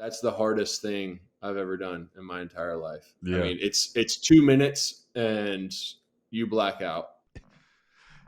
That's the hardest thing I've ever done in my entire life. I Yeah. mean, it's 2 minutes and you black out.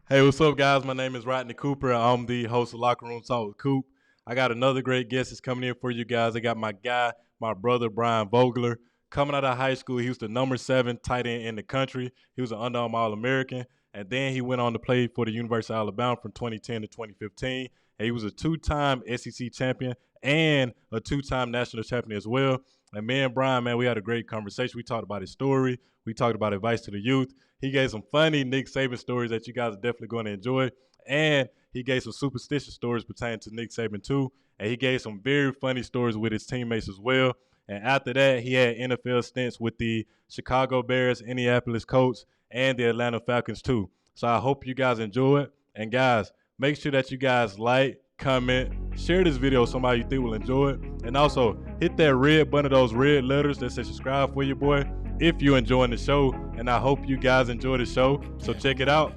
Hey, what's up, guys? My name is Rodney Cooper. I'm the host of Locker Room Talk with Coop. I got another great guest that's coming in for you guys. I got my guy, my brother, Bryant Vogler. Coming out of high school, he was the number 7 tight end in the country. He was an Under Armour All-American. And then he went on to play for the University of Alabama from 2010 to 2015. And he was a 2-time SEC champion and a 2-time national champion as well. And me and Brian, man, we had a great conversation. We talked about his story. We talked about advice to the youth. He gave some funny Nick Saban stories that you guys are definitely going to enjoy. And he gave some superstition stories pertaining to Nick Saban too. And he gave some very funny stories with his teammates as well. And after that, he had NFL stints with the Chicago Bears, Indianapolis Colts, and the Atlanta Falcons too. So I hope you guys enjoy it. And guys, make sure that you guys like, comment, share this video with somebody you think will enjoy it. And also hit that red button, those red letters that say subscribe for your boy if you're enjoying the show. And I hope you guys enjoy the show. So check it out.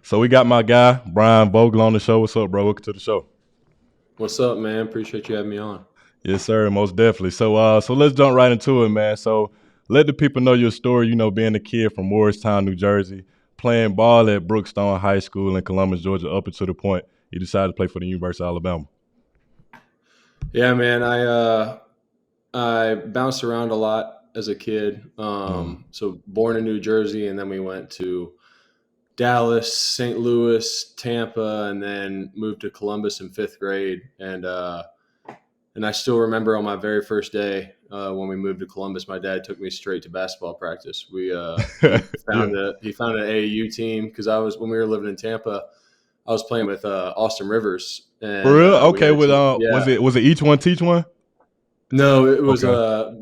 So we got my guy, Bryant Vogler, on the show. What's up, bro? Welcome to the show. What's up, man? Appreciate you having me on. Yes, sir. Most definitely. So let's jump right into it, man. So let the people know your story, being a kid from Morristown, New Jersey, playing ball at Brookstone High School in Columbus, Georgia, up until the point you decided to play for the University of Alabama. Yeah, man. I bounced around a lot as a kid. So born in New Jersey, and then we went to Dallas, St. Louis, Tampa, and then moved to Columbus in 5th grade. And I still remember on my very first day when we moved to Columbus, my dad took me straight to basketball practice. We found an AAU team because when we were living in Tampa, I was playing with Austin Rivers. And, for real? Okay. Was it each one teach one? No, it was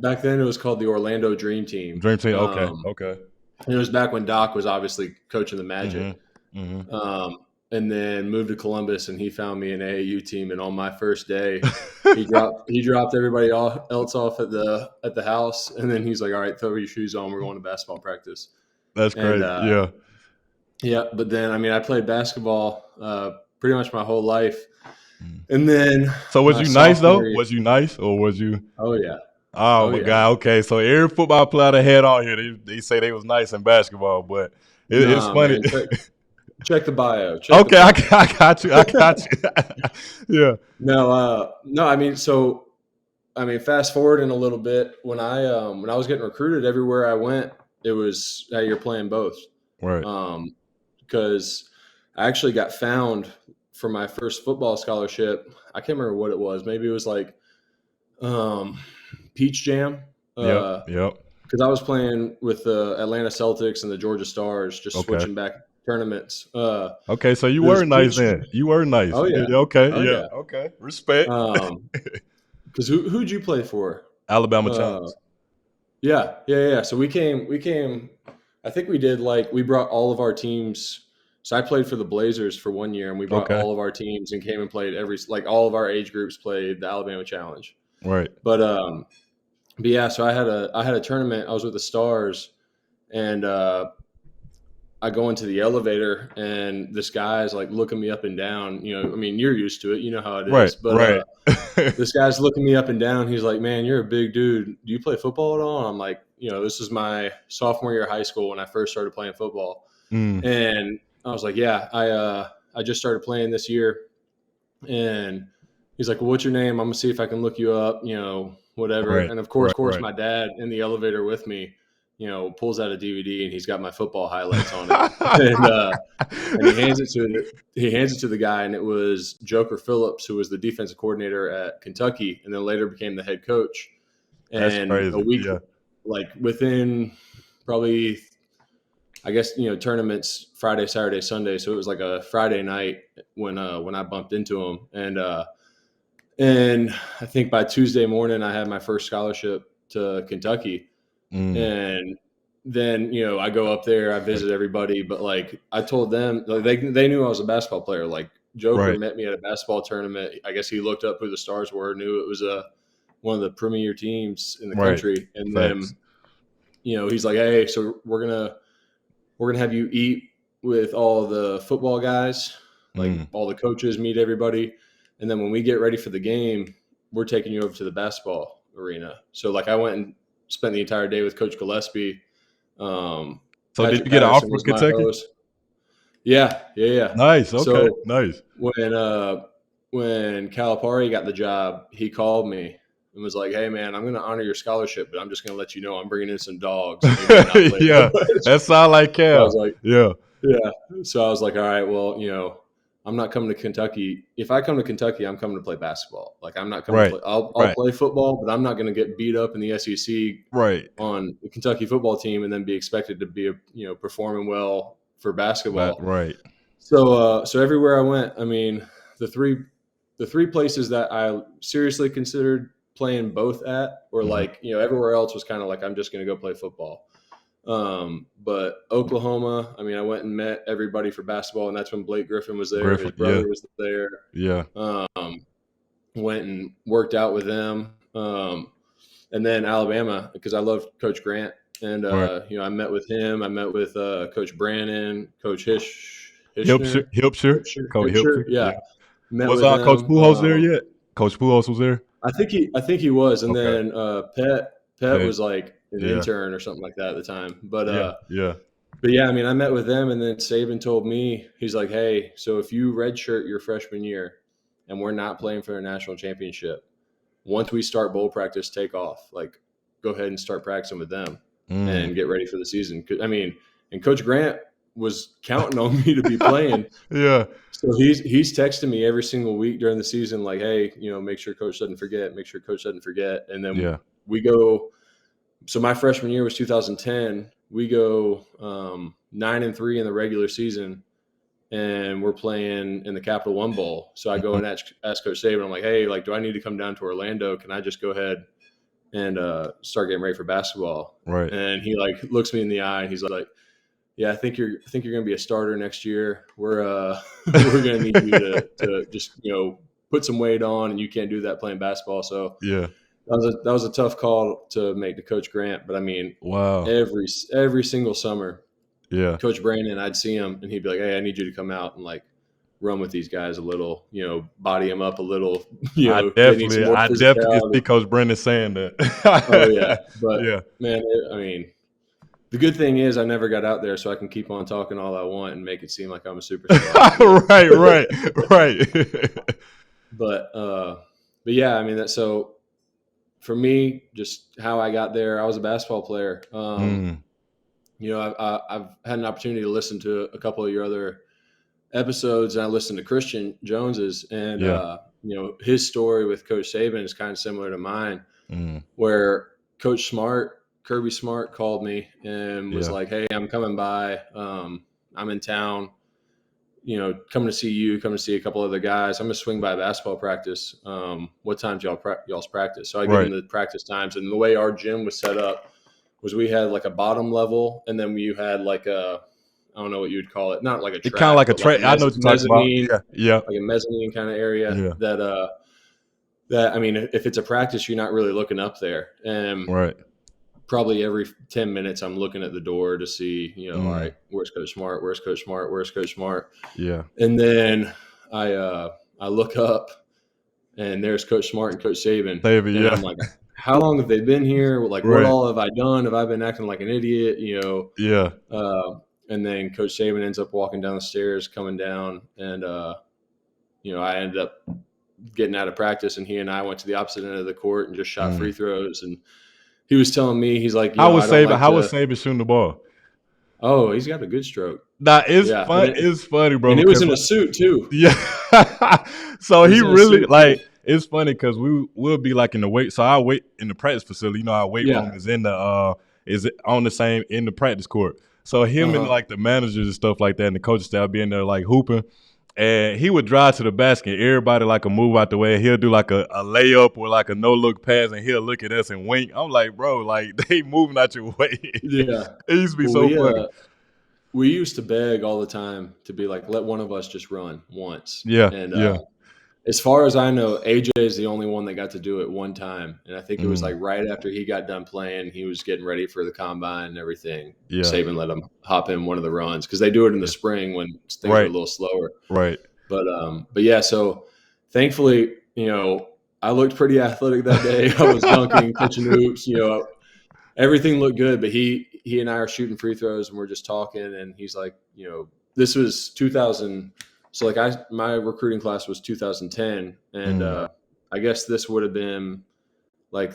back then. It was called the Orlando Dream Team. Dream Team. Okay. And it was back when Doc was obviously coaching the Magic. Mm-hmm. And then moved to Columbus, and he found me an AAU team. And on my first day, he dropped everybody else off at the house, and then he's like, "All right, throw your shoes on. We're going to basketball practice." That's crazy. Yeah. But then, I played basketball pretty much my whole life, and then. So was you nice though? Was you nice, or was you? Oh yeah. Oh my God. Okay, so every football player that had on here, they say they was nice in basketball, but it's funny. Man, check the bio. I got you. Yeah. No. Fast forward in a little bit. When I was getting recruited, everywhere I went, it was, hey, you're playing both. Right. Because I actually got found for my first football scholarship. I can't remember what it was. Maybe it was like Peach Jam. Yep. Because I was playing with the Atlanta Celtics and the Georgia Stars, just switching back tournaments. Okay, so you were nice then. You were nice. Oh yeah. Okay. Yeah. Okay. Respect. Because who'd you play for? Alabama Challenge. Yeah. So we came. I think we brought all of our teams. So I played for the Blazers for 1 year, and we brought all of our teams and came and played all of our age groups played the Alabama Challenge. Right. But yeah. So I had a tournament. I was with the Stars, and I go into the elevator, and this guy's like looking me up and down. You're used to it. You know how it is. Right. But this guy's looking me up and down. He's like, "Man, you're a big dude. Do you play football at all?" And I'm like, this is my sophomore year of high school when I first started playing football. And I was like, "Yeah, I just started playing this year." And he's like, "Well, what's your name? I'm gonna see if I can look you up. Whatever." Right. And of course, my dad in the elevator with me, pulls out a DVD, and he's got my football highlights on it. and he hands it to the guy, and it was Joker Phillips, who was the defensive coordinator at Kentucky, and then later became the head coach. And that's crazy. A week, within probably, I guess, tournaments Friday, Saturday, Sunday. So it was like a Friday night when I bumped into him, and I think by Tuesday morning I had my first scholarship to Kentucky. And then, I go up there, I visit everybody, but I told them, they knew I was a basketball player. Joker met me at a basketball tournament. I guess he looked up who the Stars were, knew it was one of the premier teams in the Right. country. And Facts. then, he's like, hey, so we're gonna have you eat with all the football guys, like all the coaches, meet everybody, and then when we get ready for the game, we're taking you over to the basketball arena. So like I went and spent the entire day with Coach Gillespie. So Patrick did you get an offer Patterson from was my Kentucky? host. Yeah. Nice. Okay. So Nice. when Calipari got the job, he called me and was like, "Hey man, I'm going to honor your scholarship, but I'm just going to let you know I'm bringing in some dogs." Yeah, that sound like Cal. So I was like, yeah. So I was like, all right, well, I'm not coming to Kentucky. If I come to Kentucky, I'm coming to play basketball. Like I'm not coming Right. to play. I'll Right. play football, but I'm not going to get beat up in the SEC Right. on the Kentucky football team and then be expected to be performing well for basketball. Right. So everywhere I went, I mean, the three places that I seriously considered playing both at, or like, everywhere else was kind of like, I'm just going to go play football. But Oklahoma, I mean, I went and met everybody for basketball, and that's when Blake Griffin was there. His brother was there. Yeah. Went and worked out with them. And then Alabama, because I loved Coach Grant. And, I met with him. I met with Coach Brannon, Coach Hipshire. Coach Hipshire. Yeah. Was Coach Pujols there yet? Coach Pujols was there? I think he was. And Okay. then Pet was like an intern or something like that at the time. But But yeah, I mean, I met with them, and then Saban told me, he's like, hey, so if you redshirt your freshman year and we're not playing for a national championship, once we start bowl practice, take off. Like, go ahead and start practicing with them and get ready for the season. I mean, and Coach Grant was counting on me to be playing. Yeah. So he's texting me every single week during the season, like, hey, make sure Coach doesn't forget. And then we go. So my freshman year was 2010. We go 9-3 in the regular season, and we're playing in the Capital One Bowl. So I go and ask Coach Saban, I'm like, hey, like, do I need to come down to Orlando? Can I just go ahead and start getting ready for basketball? Right. And he like looks me in the eye, and he's like, yeah, I think you're going to be a starter next year. We're going to need you to just put some weight on, and you can't do that playing basketball. So yeah. That was a tough call to make to Coach Grant, but I mean, wow, every single summer, Coach Brandon, I'd see him and he'd be like, hey, I need you to come out and like run with these guys a little, body them up a little. I definitely see Coach Brandon saying that. Oh yeah, but man, I mean, the good thing is I never got out there, so I can keep on talking all I want and make it seem like I'm a superstar. right. But yeah, I mean that so. For me, just how I got there, I was a basketball player. I've had an opportunity to listen to a couple of your other episodes, and I listened to Christian Jones's, and his story with Coach Saban is kind of similar to mine, where Coach Kirby Smart, called me and was like, "Hey, I'm coming by. I'm in town. Coming to see you, coming to see a couple other guys. I'm going to swing by basketball practice. What time's y'all's practice?" So I give them the practice times. And the way our gym was set up was we had like a bottom level, and then you had like a, I don't know what you'd call it. Not like a track. It's kind of like a track. I know what you're talking about. Yeah. Like a mezzanine kind of area that, I mean, if it's a practice, you're not really looking up there. And probably every 10 minutes I'm looking at the door to see, all right, where's Coach Smart? Where's Coach Smart? Where's Coach Smart? Yeah. And then I look up and there's Coach Smart and Coach Saban. And I'm like, how long have they been here? Like, what all have I done? Have I been acting like an idiot? Yeah. And then Coach Saban ends up walking down the stairs, coming down, and I ended up getting out of practice, and he and I went to the opposite end of the court and just shot free throws. And he was telling me, he's like, how was Saban shooting the ball? Oh, he's got a good stroke. It's fun. It's funny, bro. And it was in a suit too. Yeah. So he really it's funny because we'll be like in the weight. So I wait in the practice facility. Our weight room is in the in the practice court. So him and like the managers and stuff like that and the coaching staff be in there like hooping. And he would drive to the basket. Everybody like a move out the way. He'll do like a layup or like a no-look pass, and he'll look at us and wink. I'm like, bro, like they moving out your way. Yeah. It used to be so funny. We used to beg all the time to be like, let one of us just run once. Yeah. And as far as I know, AJ is the only one that got to do it one time, and I think it was like right after he got done playing, he was getting ready for the combine and everything. Yeah. Saban let him hop in one of the runs because they do it in the Yeah. spring when things are a Right. little slower. Right. But yeah, so thankfully, I looked pretty athletic that day. I was dunking, catching hoops, everything looked good. But he and I are shooting free throws, and we're just talking, and he's like, this was 2000. So like my recruiting class was 2010, and I guess this would have been like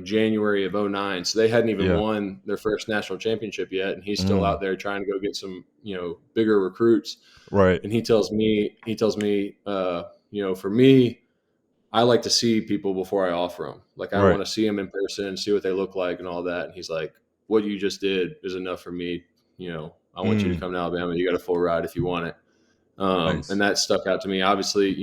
January of 09. So they hadn't even Yeah. won their first national championship yet, and he's still Mm. out there trying to go get some bigger recruits. Right. And he tells me, for me, I like to see people before I offer them. Like I Right. want to see them in person, see what they look like, and all that. And he's like, "What you just did is enough for me. I want you to come to Alabama. You got a full ride if you want it." Nice. And that stuck out to me. Obviously,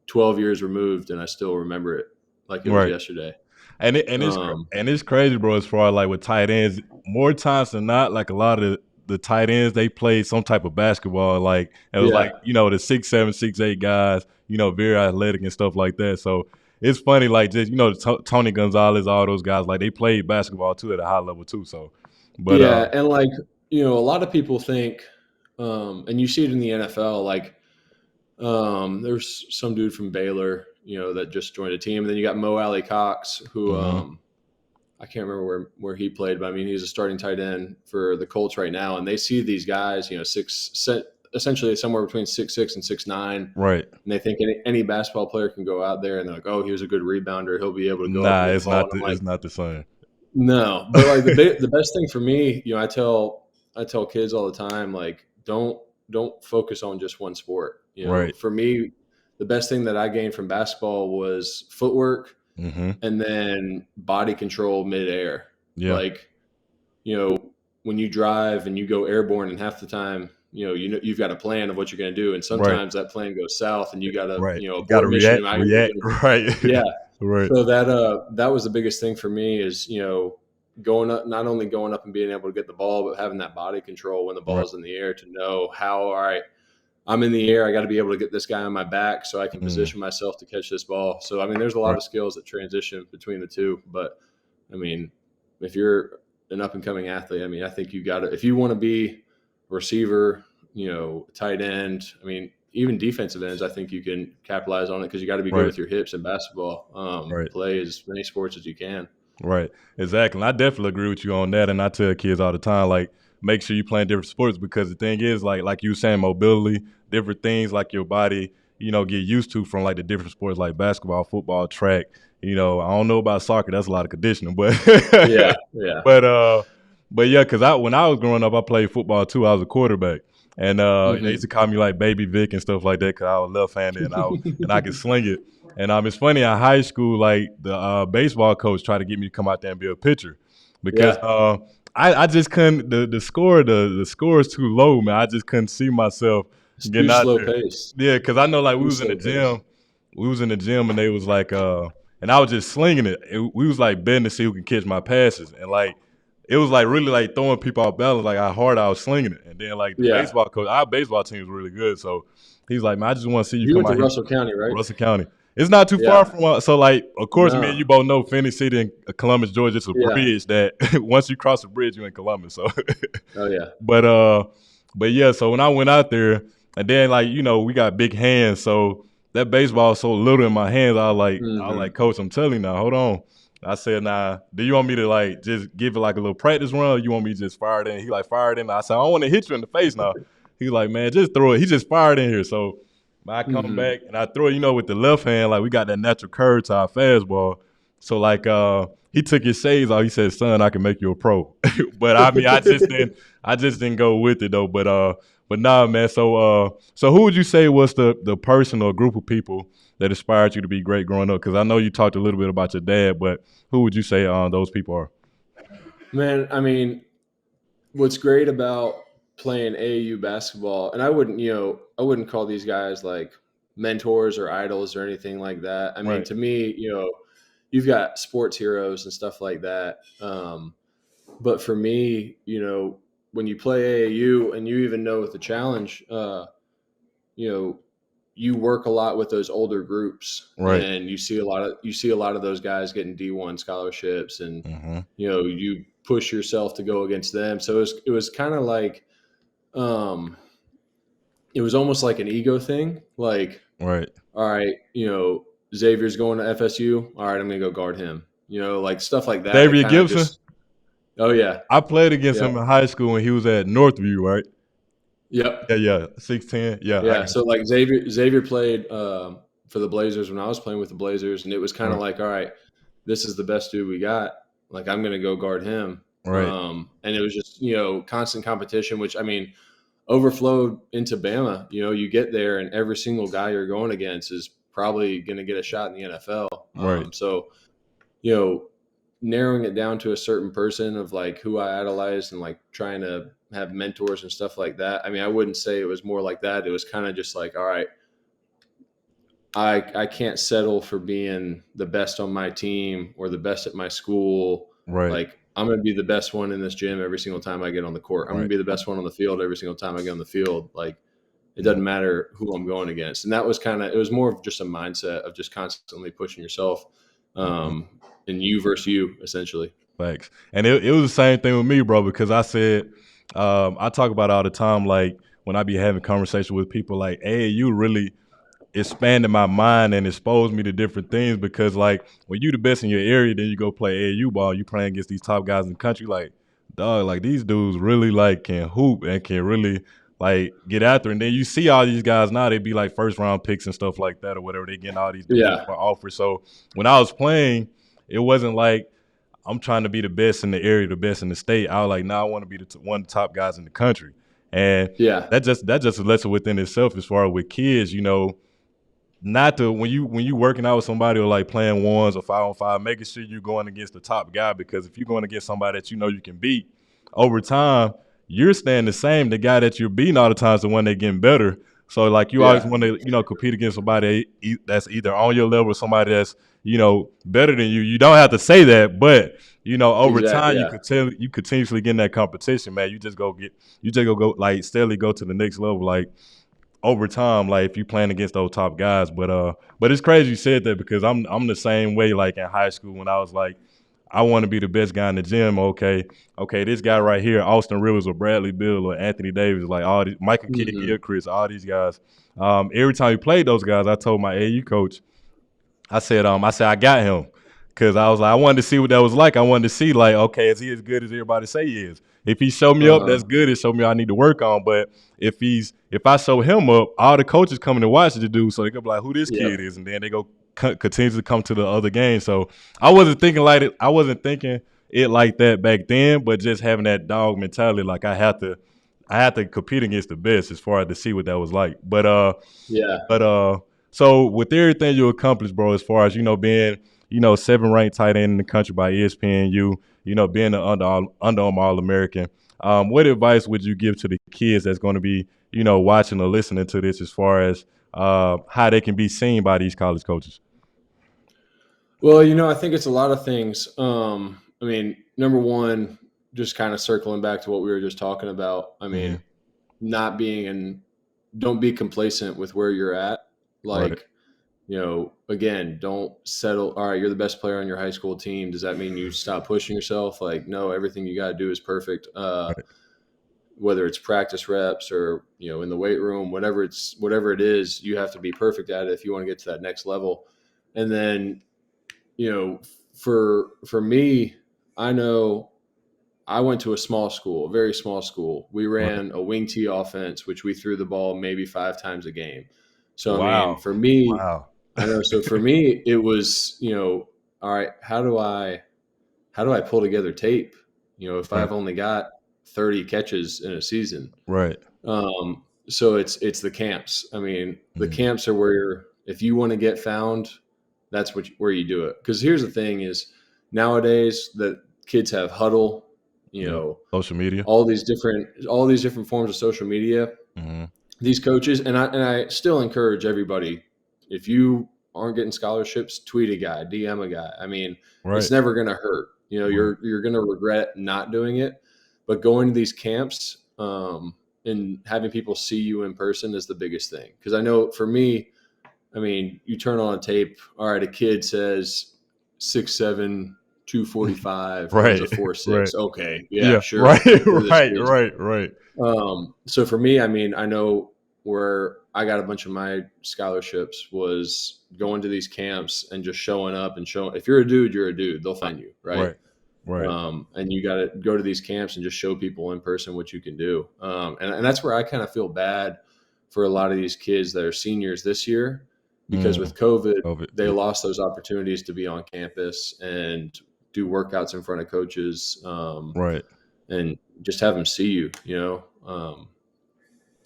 12 years removed, and I still remember it like it was Right. yesterday. And it's crazy, bro. As far as like with tight ends, more times than not, like a lot of the tight ends, they played some type of basketball. Like it was like the 6'7", 6'8" guys, very athletic and stuff like that. So it's funny, like just Tony Gonzalez, all those guys, like they played basketball too at a high level too. So, but yeah, and like a lot of people think, and you see it in the NFL, like there's some dude from Baylor, that just joined a team, and then you got Mo Alley Cox, who I can't remember where he played, but I mean he's a starting tight end for the Colts right now, and they see these guys, essentially somewhere between 6'6" and 6'9", right. and they think any basketball player can go out there and they're like, oh, he was a good rebounder, he'll be able to go up Nah, and get it's the ball. not. And I'm like, It's not the same. no, but like the best thing for me, I tell kids all the time, like don't focus on just one sport. Right. For me, the best thing that I gained from basketball was footwork and then body control midair. Yeah. Like, when you drive and you go airborne, and half the time, you've got a plan of what you're going to do, and sometimes that plan goes south, and you got to, You got to abort mission. react. Right. Yeah. Right. So that was the biggest thing for me is, going up, not only going up and being able to get the ball, but having that body control when the ball's in the air to know how, all right, I'm in the air. I got to be able to get this guy on my back so I can position myself to catch this ball. So, I mean, there's a lot of skills that transition between the two, but I mean, if you're an up and coming athlete, I mean, I think you got to, if you want to be a receiver, tight end, I mean, even defensive ends, I think you can capitalize on it because you got to be good with your hips in basketball. Play as many sports as you can. Right. Exactly. And I definitely agree with you on that. And I tell kids all the time, like, make sure you play in different sports because the thing is, like you were saying, mobility, different things like your body, get used to from like the different sports like basketball, football, track. I don't know about soccer. That's a lot of conditioning, but yeah. But yeah, because when I was growing up, I played football too. I was a quarterback. And they used to call me like Baby Vic and stuff like that because I was left-handed and I could sling it. And it's funny, in high school, like the baseball coach tried to get me to come out there and be a pitcher because I just couldn't. The score is too low, man. I just couldn't see myself It's getting too out slow there. pace. Yeah, because I know like we was in the gym and they was like, and I was just slinging it. We was like betting to see who can catch my passes, and like it was like really like throwing people off balance, like how hard I was slinging it. And then like the baseball coach, our baseball team was really good, so he's like, man, I just want to see you You come went to out here. Russell County, right? Russell County. It's not too far from us. So, like, of course, me and you both know Penny City and Columbus, Georgia. It's a bridge that once you cross the bridge, you're in Columbus. So, oh yeah. But yeah. So when I went out there, and then like we got big hands, so that baseball is so little in my hands. I was like, Coach, I'm telling you now. Hold on. I said, nah. Do you want me to like just give it like a little practice run? Or you want me to just fire it in? He like fired in. I said, I don't want to hit you in the face now. He's like, man, just throw it. He just fired in here. So. I come back and I throw it, with the left hand, like we got that natural curve to our fastball. So like he took his shades off. He said, "Son, I can make you a pro." But I mean, I just didn't go with it though. But nah, man. So who would you say was the person or group of people that inspired you to be great growing up? Because I know you talked a little bit about your dad, but who would you say those people are? Man, I mean, what's great about playing AAU basketball, and I wouldn't call these guys like mentors or idols or anything like that. I mean, to me, you've got sports heroes and stuff like that. But for me, when you play AAU and you even know with the challenge, you work a lot with those older groups, Right. and you see a lot of those guys getting D1 scholarships, and Mm-hmm. you push yourself to go against them. So it was kind of like, it was almost like an ego thing. Like, Right. all right, Xavier's going to FSU. All right, I'm gonna go guard him. Like stuff like that. That Xavier kind of Gibson. just. Oh yeah. I played against Yep. him in high school when he was at Northview, right? Yep. Yeah. 6'10". Yeah, I Yeah. got So like Xavier played for the Blazers when I was playing with the Blazers, and it was you. kind of like, all right, this is the best dude we got. Like, I'm gonna go guard him. Right. And it was just constant competition, which I mean overflowed into Bama. You get there, and every single guy you're going against is probably going to get a shot in the NFL. Right. So, narrowing it down to a certain person of like who I idolized and like trying to have mentors and stuff like that. I mean, I wouldn't say it was more like that. It was kind of just like, all right, I can't settle for being the best on my team or the best at my school. Right. Like, I'm going to be the best one in this gym every single time I get on the court. I'm going to be the best one on the field every single time I get on the field. Like, it doesn't matter who I'm going against. And that was it was more of just a mindset of just constantly pushing yourself, and you versus you, essentially. Facts. And it was the same thing with me, bro, because I said, I talk about it all the time, like when I be having conversation with people like, hey, you really expanded my mind and exposed me to different things, because like when you the best in your area, then you go play AAU ball, you playing against these top guys in the country, like, dog, like these dudes really like can hoop and can really like get after. And then you see all these guys now, they be like first round picks and stuff like that or whatever. They getting all these different offers. So when I was playing, it wasn't like I'm trying to be the best in the area, the best in the state. I was like, I want to be one of the top guys in the country. And that just a lesson within itself as far as with kids, not to when you working out with somebody or like playing ones or 5-on-5, making sure you're going against the top guy, because if you're going against somebody that you can beat, over time you're staying the same. The guy that you're beating all the time is the one that getting better. So like you always want to compete against somebody that's either on your level or somebody that's better than you. You don't have to say that, but over time you continuously get in that competition, man. You just go like steadily go to the next level, like over time, like if you playing against those top guys. But it's crazy you said that, because I'm the same way. Like in high school when I was like, I want to be the best guy in the gym. Okay, this guy right here, Austin Rivers or Bradley Beal or Anthony Davis, like all these, Michael Kidd, Gilchrist, all these guys. Every time we played those guys, I told my AU coach, I said I got him, because I was like, I wanted to see what that was like. I wanted to see like, okay, is he as good as everybody say he is? If he show me up, that's good. It showed me I need to work on. But if I show him up, all the coaches coming to watch the dude, so they could be like, who this kid is, and then they go continue to come to the other games. So I wasn't thinking it like that back then, but just having that dog mentality, like I had to compete against the best as far as to see what that was like. But so with everything you accomplished, bro, as far as being 7th ranked tight end in the country by ESPNU, being an Under Armour All-American, what advice would you give to the kids that's going to be watching or listening to this, as far as how they can be seen by these college coaches? Well, I think it's a lot of things. I mean, number one, just kind of circling back to what we were just talking about. I mean, don't be complacent with where you're at. Like, again, don't settle. All right, you're the best player on your high school team. Does that mean you stop pushing yourself? Like, no, everything you got to do is perfect. Whether it's practice reps or, in the weight room, whatever it is, you have to be perfect at it if you want to get to that next level. And then, for me, I know I went to a small school, a very small school. We ran a wing tee offense, which we threw the ball maybe 5 times a game. So, I mean, for me, I know. So for me, it was, all right, how do I pull together tape? If I've only got 30 catches in a season. Right. So it's the camps. I mean, the camps are where if you want to get found, that's where you do it. Because here's the thing is, nowadays the kids have Huddle, social media, all these different forms of social media. These coaches, and I still encourage everybody, if you aren't getting scholarships, tweet a guy, DM a guy. I mean, it's never going to hurt. You're going to regret not doing it, but going to these camps and having people see you in person is the biggest thing. Because I know for me, I mean, you turn on a tape. All right, a kid says 6'7", 245, runs a Right. 4.6. Right. Okay, yeah, Yeah. sure. Right. Who this Right. is. Right. Right. So for me, I mean, I know where I got a bunch of my scholarships was going to these camps and just showing up and showing. If you're a dude, you're a dude. They'll find you, right? Right. Right. And you got to go to these camps and just show people in person what you can do. And that's where I kind of feel bad for a lot of these kids that are seniors this year, because with COVID, they lost those opportunities to be on campus and do workouts in front of coaches. Right. And just have them see you, you know?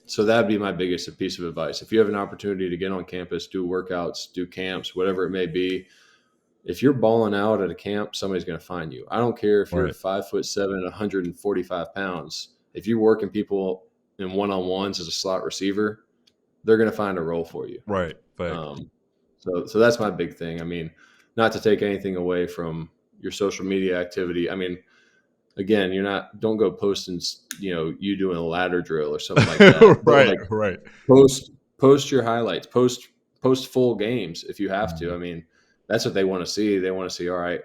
So that'd be my biggest piece of advice. If you have an opportunity to get on campus, do workouts, do camps, whatever it may be, if you're balling out at a camp, somebody's going to find you. I don't care if you're 5'7", 145 pounds. If you're working people in one-on-ones as a slot receiver, they're going to find a role for you. Right. So that's my big thing. I mean, not to take anything away from your social media activity. I mean, again, don't go posting, you doing a ladder drill or something like that. Right. Post your highlights, post full games if you have to. I mean, that's what they want to see. They want to see, all right,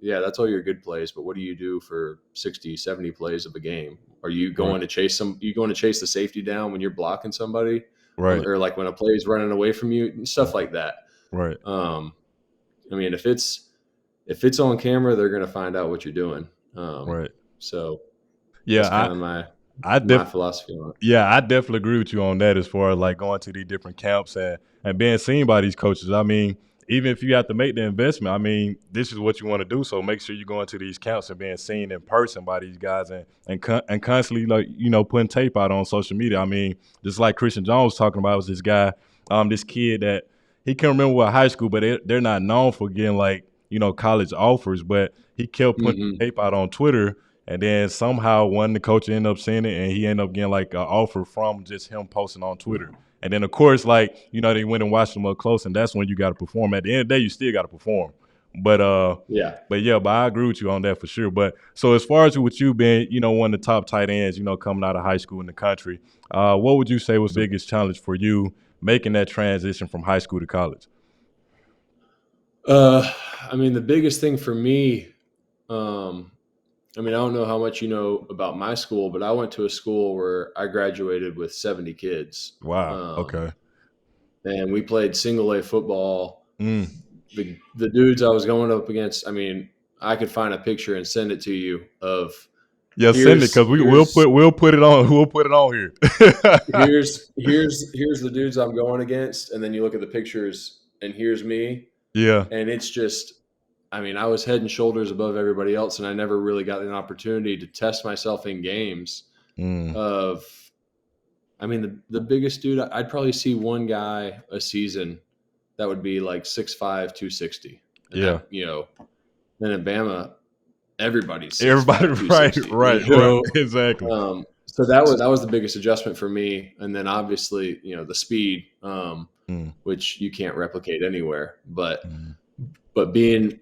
yeah, that's all your good plays, but what do you do for 60, 70 plays of a game? Are you going to chase the safety down when you're blocking somebody? Right. Or like when a play is running away from you and stuff like that. Right. I mean, if it's on camera, they're going to find out what you're doing. Right. So yeah, that's kind of my philosophy on it. Yeah, I definitely agree with you on that as far as like going to these different camps and being seen by these coaches. I mean, even if you have to make the investment, I mean, this is what you want to do. So make sure you're going to these camps and being seen in person by these guys and constantly, like, putting tape out on social media. I mean, just like Christian Jones was talking about, was this guy, this kid that he can't remember what high school, but they're not known for getting like, college offers, but he kept putting tape out on Twitter. And then somehow one of the coaches ended up seeing it, and he ended up getting like an offer from just him posting on Twitter. And then, of course, like, they went and watched him up close, and that's when you got to perform. At the end of the day, you still got to perform. But I agree with you on that for sure. But so as far as with you being, one of the top tight ends, coming out of high school in the country, what would you say was the biggest challenge for you making that transition from high school to college? I mean, the biggest thing for me, I mean, I don't know how much you know about my school, but I went to a school where I graduated with 70 kids. Wow. Okay. And we played single A football. The dudes I was going up against, I mean, I could find a picture and send it to you of. Yeah, send it, because we'll put it on. We'll put it on here. here's the dudes I'm going against, and then you look at the pictures, and here's me. Yeah. And it's just, I mean, I was head and shoulders above everybody else, and I never really got an opportunity to test myself in games. I mean, the biggest dude, I'd probably see one guy a season that would be like 6'5", 260. And yeah. Then at Bama, everybody's 6'5", right, exactly. So that was the biggest adjustment for me. And then obviously, the speed, which you can't replicate anywhere. But being,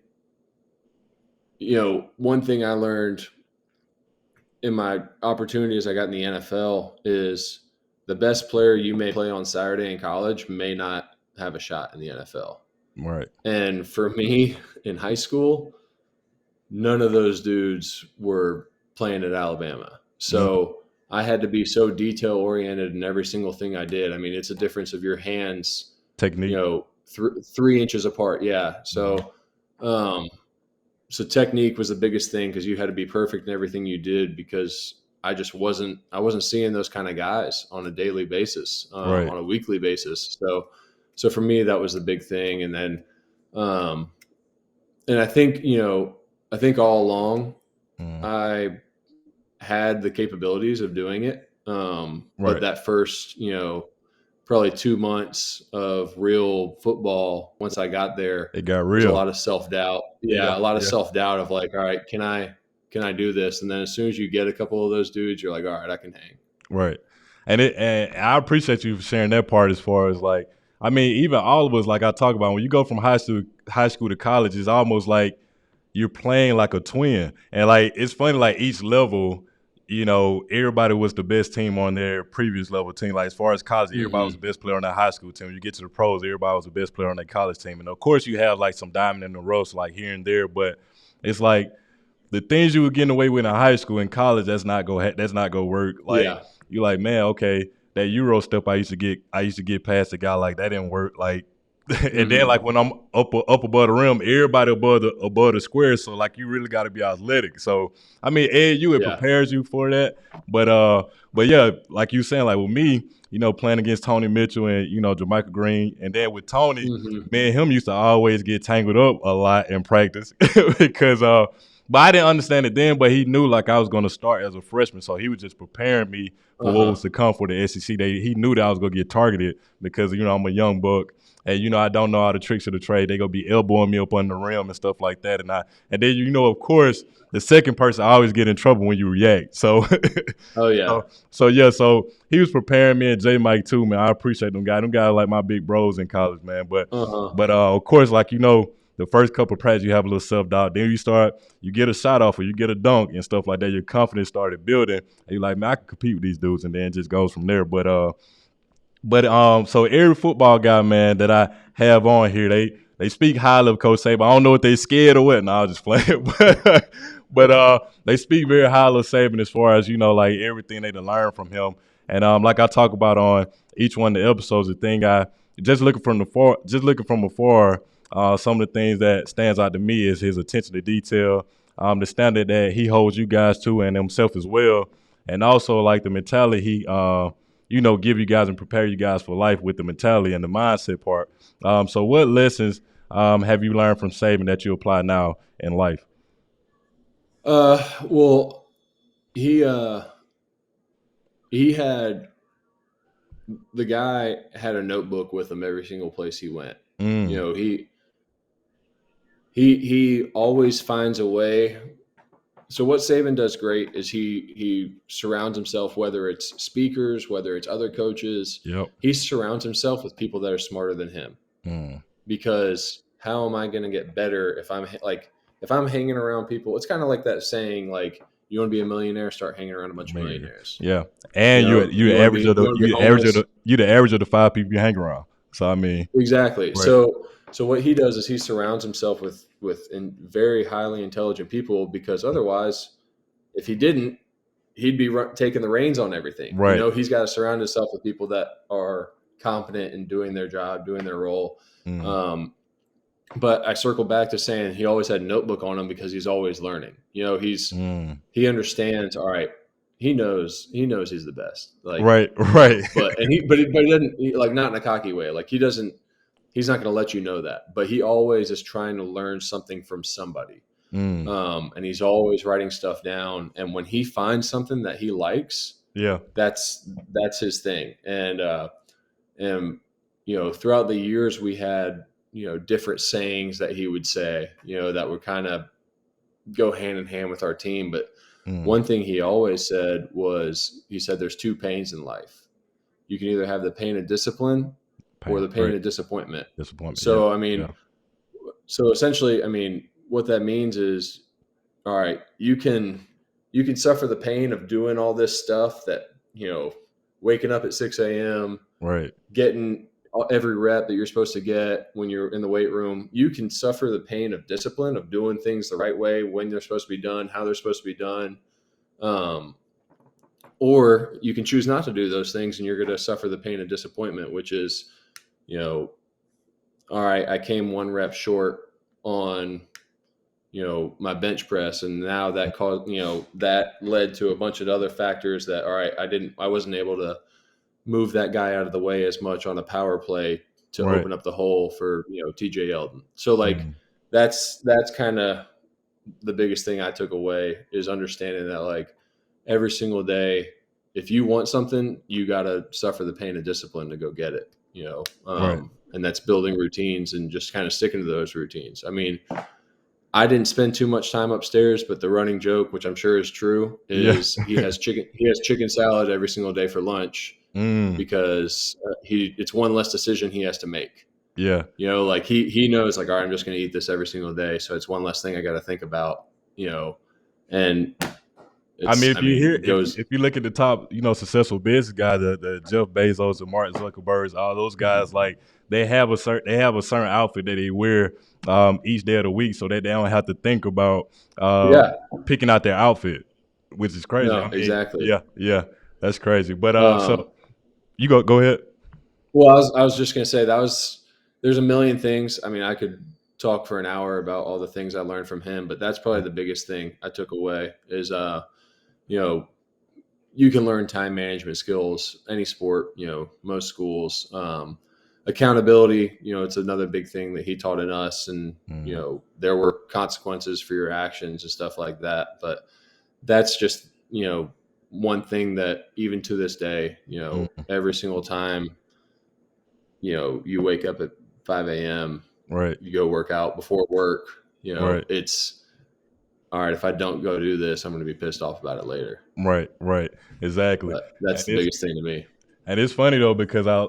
one thing I learned in my opportunities I got in the NFL is the best player you may play on Saturday in college may not have a shot in the NFL. Right. And for me in high school, none of those dudes were playing at Alabama. So I had to be so detail oriented in every single thing I did. I mean, it's a difference of your hands, technique, 3 inches apart. Yeah. So, so technique was the biggest thing, because you had to be perfect in everything you did, because I wasn't seeing those kind of guys on a daily basis, on a weekly basis. So for me, that was the big thing. And then, and I think all along I had the capabilities of doing it. But that first, probably 2 months of real football, once I got there, it got real. A lot of self-doubt. Yeah. A lot of self-doubt of like, all right, can I do this? And then as soon as you get a couple of those dudes, you're like, all right, I can hang. Right. And I appreciate you for sharing that part, as far as like, I mean, even all of us, like I talk about, when you go from high school to college, it's almost like you're playing like a twin. And like, it's funny, like each level, everybody was the best team on their previous level team. Like as far as college, everybody was the Mm-hmm. best player on their high school team. You get to the pros, everybody was the best player on their college team. And of course, you have like some diamond in the rough, like here and there. But it's like the things you were getting away with in high school and college, that's not go work. Like Yeah. you're like, man, okay, that Euro step I used to get past a guy like that didn't work. Like, and then Mm-hmm. like when I'm up above the rim, everybody above the square. So like you really got to be athletic. So I mean, AAU it Yeah. prepares you for that. But yeah, like you saying, like with me, playing against Tony Mitchell and Jermichael Green, and then with Tony, Mm-hmm. me and him used to always get tangled up a lot in practice because but I didn't understand it then, but he knew like I was going to start as a freshman, so he was just preparing me for what Uh-huh. was to come for the SEC. He knew that I was going to get targeted because I'm a young buck, and I don't know all the tricks of the trade. They gonna be elbowing me up on the rim and stuff like that, and then of course the second person always get in trouble when you react. So Oh yeah. so he was preparing me and J Mike too, man. I appreciate them guys. Them guys are like my big bros in college, man. Uh-huh. But of course, like the first couple of practices you have a little self doubt. Then you get a shot off or you get a dunk and stuff like that. Your confidence started building. And you're like, man, I can compete with these dudes, and then it just goes from there. So every football guy, man, that I have on here, they speak highly of Coach Saban. I don't know what they scared or what. No, I'll just play it. But they speak very highly of Saban as far as like everything they done learned from him. And like I talk about on each one of the episodes, the thing I just looking from afar, some of the things that stands out to me is his attention to detail, the standard that he holds you guys to and himself as well, and also like the mentality he give you guys and prepare you guys for life with the mentality and the mindset part. So what lessons have you learned from Saban that you apply now in life? Well, he had the guy had a notebook with him every single place he went. You Mm, know, he always finds a way. So what Saban does great is he surrounds himself, whether it's speakers, whether it's other coaches, yep. he surrounds himself with people that are smarter than him. Mm, Because how am I going to get better if I'm hanging around people? It's kind of like that saying, like, you want to be a millionaire, start hanging around a bunch of man, millionaires. yeah. You And know, you the average of you the want to be homeless. you the average of the five people you hang around. So I mean, Exactly. right, So what he does is he surrounds himself with very highly intelligent people, because otherwise, if he didn't, he'd be taking the reins on everything. You right. know, he's got to surround himself with people that are competent in doing their job, doing their role. Mm, Um, but I circle back to saying he always had a notebook on him because he's always learning. You know, mm. he understands. All right, he knows he's the best. Like, Right, right. but he doesn't like, not in a cocky way. Like, he's not going to let you know that. But he always is trying to learn something from somebody. Mm, And he's always writing stuff down. And when he finds something that he likes, yeah, that's his thing. And throughout the years we had different sayings that he would say, that would kind of go hand in hand with our team. But mm. one thing he always said was, he said, there's two pains in life. You can either have the pain of discipline or Pain, the pain right. of disappointment. Disappointment. Yeah, So yeah, essentially, what that means is, all right, you can suffer the pain of doing all this stuff, that waking up at 6 a.m., right. getting every rep that you're supposed to get when you're in the weight room. You can suffer the pain of discipline, of doing things the right way, when they're supposed to be done, how they're supposed to be done. Or you can choose not to do those things, and you're going to suffer the pain of disappointment, which is, all right, I came one rep short on, my bench press. And now that caused, that led to a bunch of other factors that, all right, I wasn't able to move that guy out of the way as much on a power play to Right. open up the hole for, TJ Eldon. So like, Mm, that's kind of the biggest thing I took away, is understanding that, like, every single day, if you want something, you got to suffer the pain of discipline to go get it, right. and that's building routines and just kind of sticking to those routines. I mean, I didn't spend too much time upstairs, but the running joke, which I'm sure is true, Yeah. is he has chicken salad every single day for lunch, Mm, because it's one less decision he has to make. yeah. Like, he knows, like, all right, I'm just going to eat this every single day, so it's one less thing I got to think about. And I mean, I if you mean, hear it goes. if you look at the top, successful business guys, the Jeff Bezos and Mark Zuckerberg, all those guys, like they have a certain outfit that they wear each day of the week, so that they don't have to think about Yeah, picking out their outfit, which is crazy. no, I mean, exactly. yeah, that's crazy. But Um, so you go ahead. well, I was just gonna say there's a million things. I mean, I could talk for an hour about all the things I learned from him, but that's probably the biggest thing I took away is you know, you can learn time management skills, any sport, most schools. Accountability, it's another big thing that he taught in us. And, Mm, there were consequences for your actions and stuff like that. But that's just, one thing that even to this day, mm, every single time, you wake up at 5 a.m., right, you go work out before work, right. it's all right. If I don't go do this, I'm going to be pissed off about it later. Right, exactly. But And that's the it's biggest thing to me. And it's funny though because I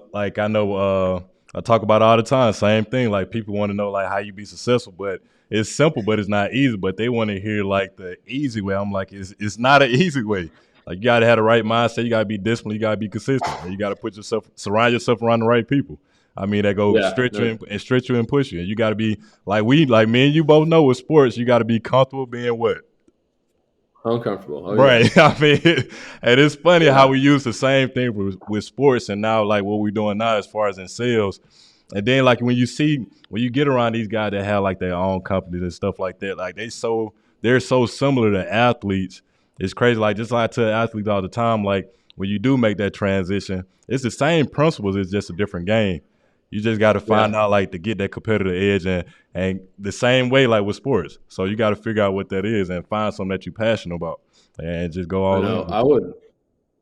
know I talk about it all the time. Same thing. Like people want to know like how you be successful, but it's simple, but it's not easy. But they want to hear like the easy way. I'm like, it's not an easy way. Like you gotta have the right mindset. You gotta be disciplined. You gotta be consistent. And you gotta surround yourself around the right people. I mean, that go Yeah, stretch no, you and stretch you and push you. And you gotta be like me and you both know with sports. You gotta be comfortable being what. uncomfortable. Oh yeah, Right. I mean, and it's funny how yeah, we use the same thing with sports and now like what we're doing now as far as in sales. And then like when you get around these guys that have like their own companies and stuff like that, like they're so similar to athletes. It's crazy. Like just like I tell athletes all the time, like when you do make that transition, it's the same principles, it's just a different game. You just got to yeah. find out like to get that competitive edge and the same way like with sports. So you got to figure out what that is and find something that you're passionate about and just go I all know. in with it.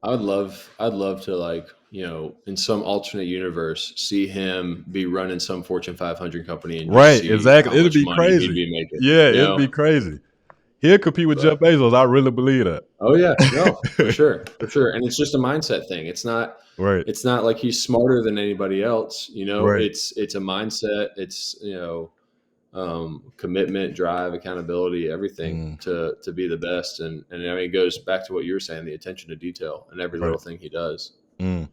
I'd love to like in some alternate universe see him be running some Fortune 500 company and just Right, see how exactly. It'd much be money he'd crazy. be making. Yeah, it'd be crazy. He'll compete with Jeff But Bezos. I really believe that. oh yeah, no, for sure, for sure. And it's just a mindset thing. It's not. Right, It's not like he's smarter than anybody else. right. It's a mindset. It's commitment, drive, accountability, everything Mm, to be the best. And I mean, it goes back to what you were saying, the attention to detail and every right. little thing he does. Mm.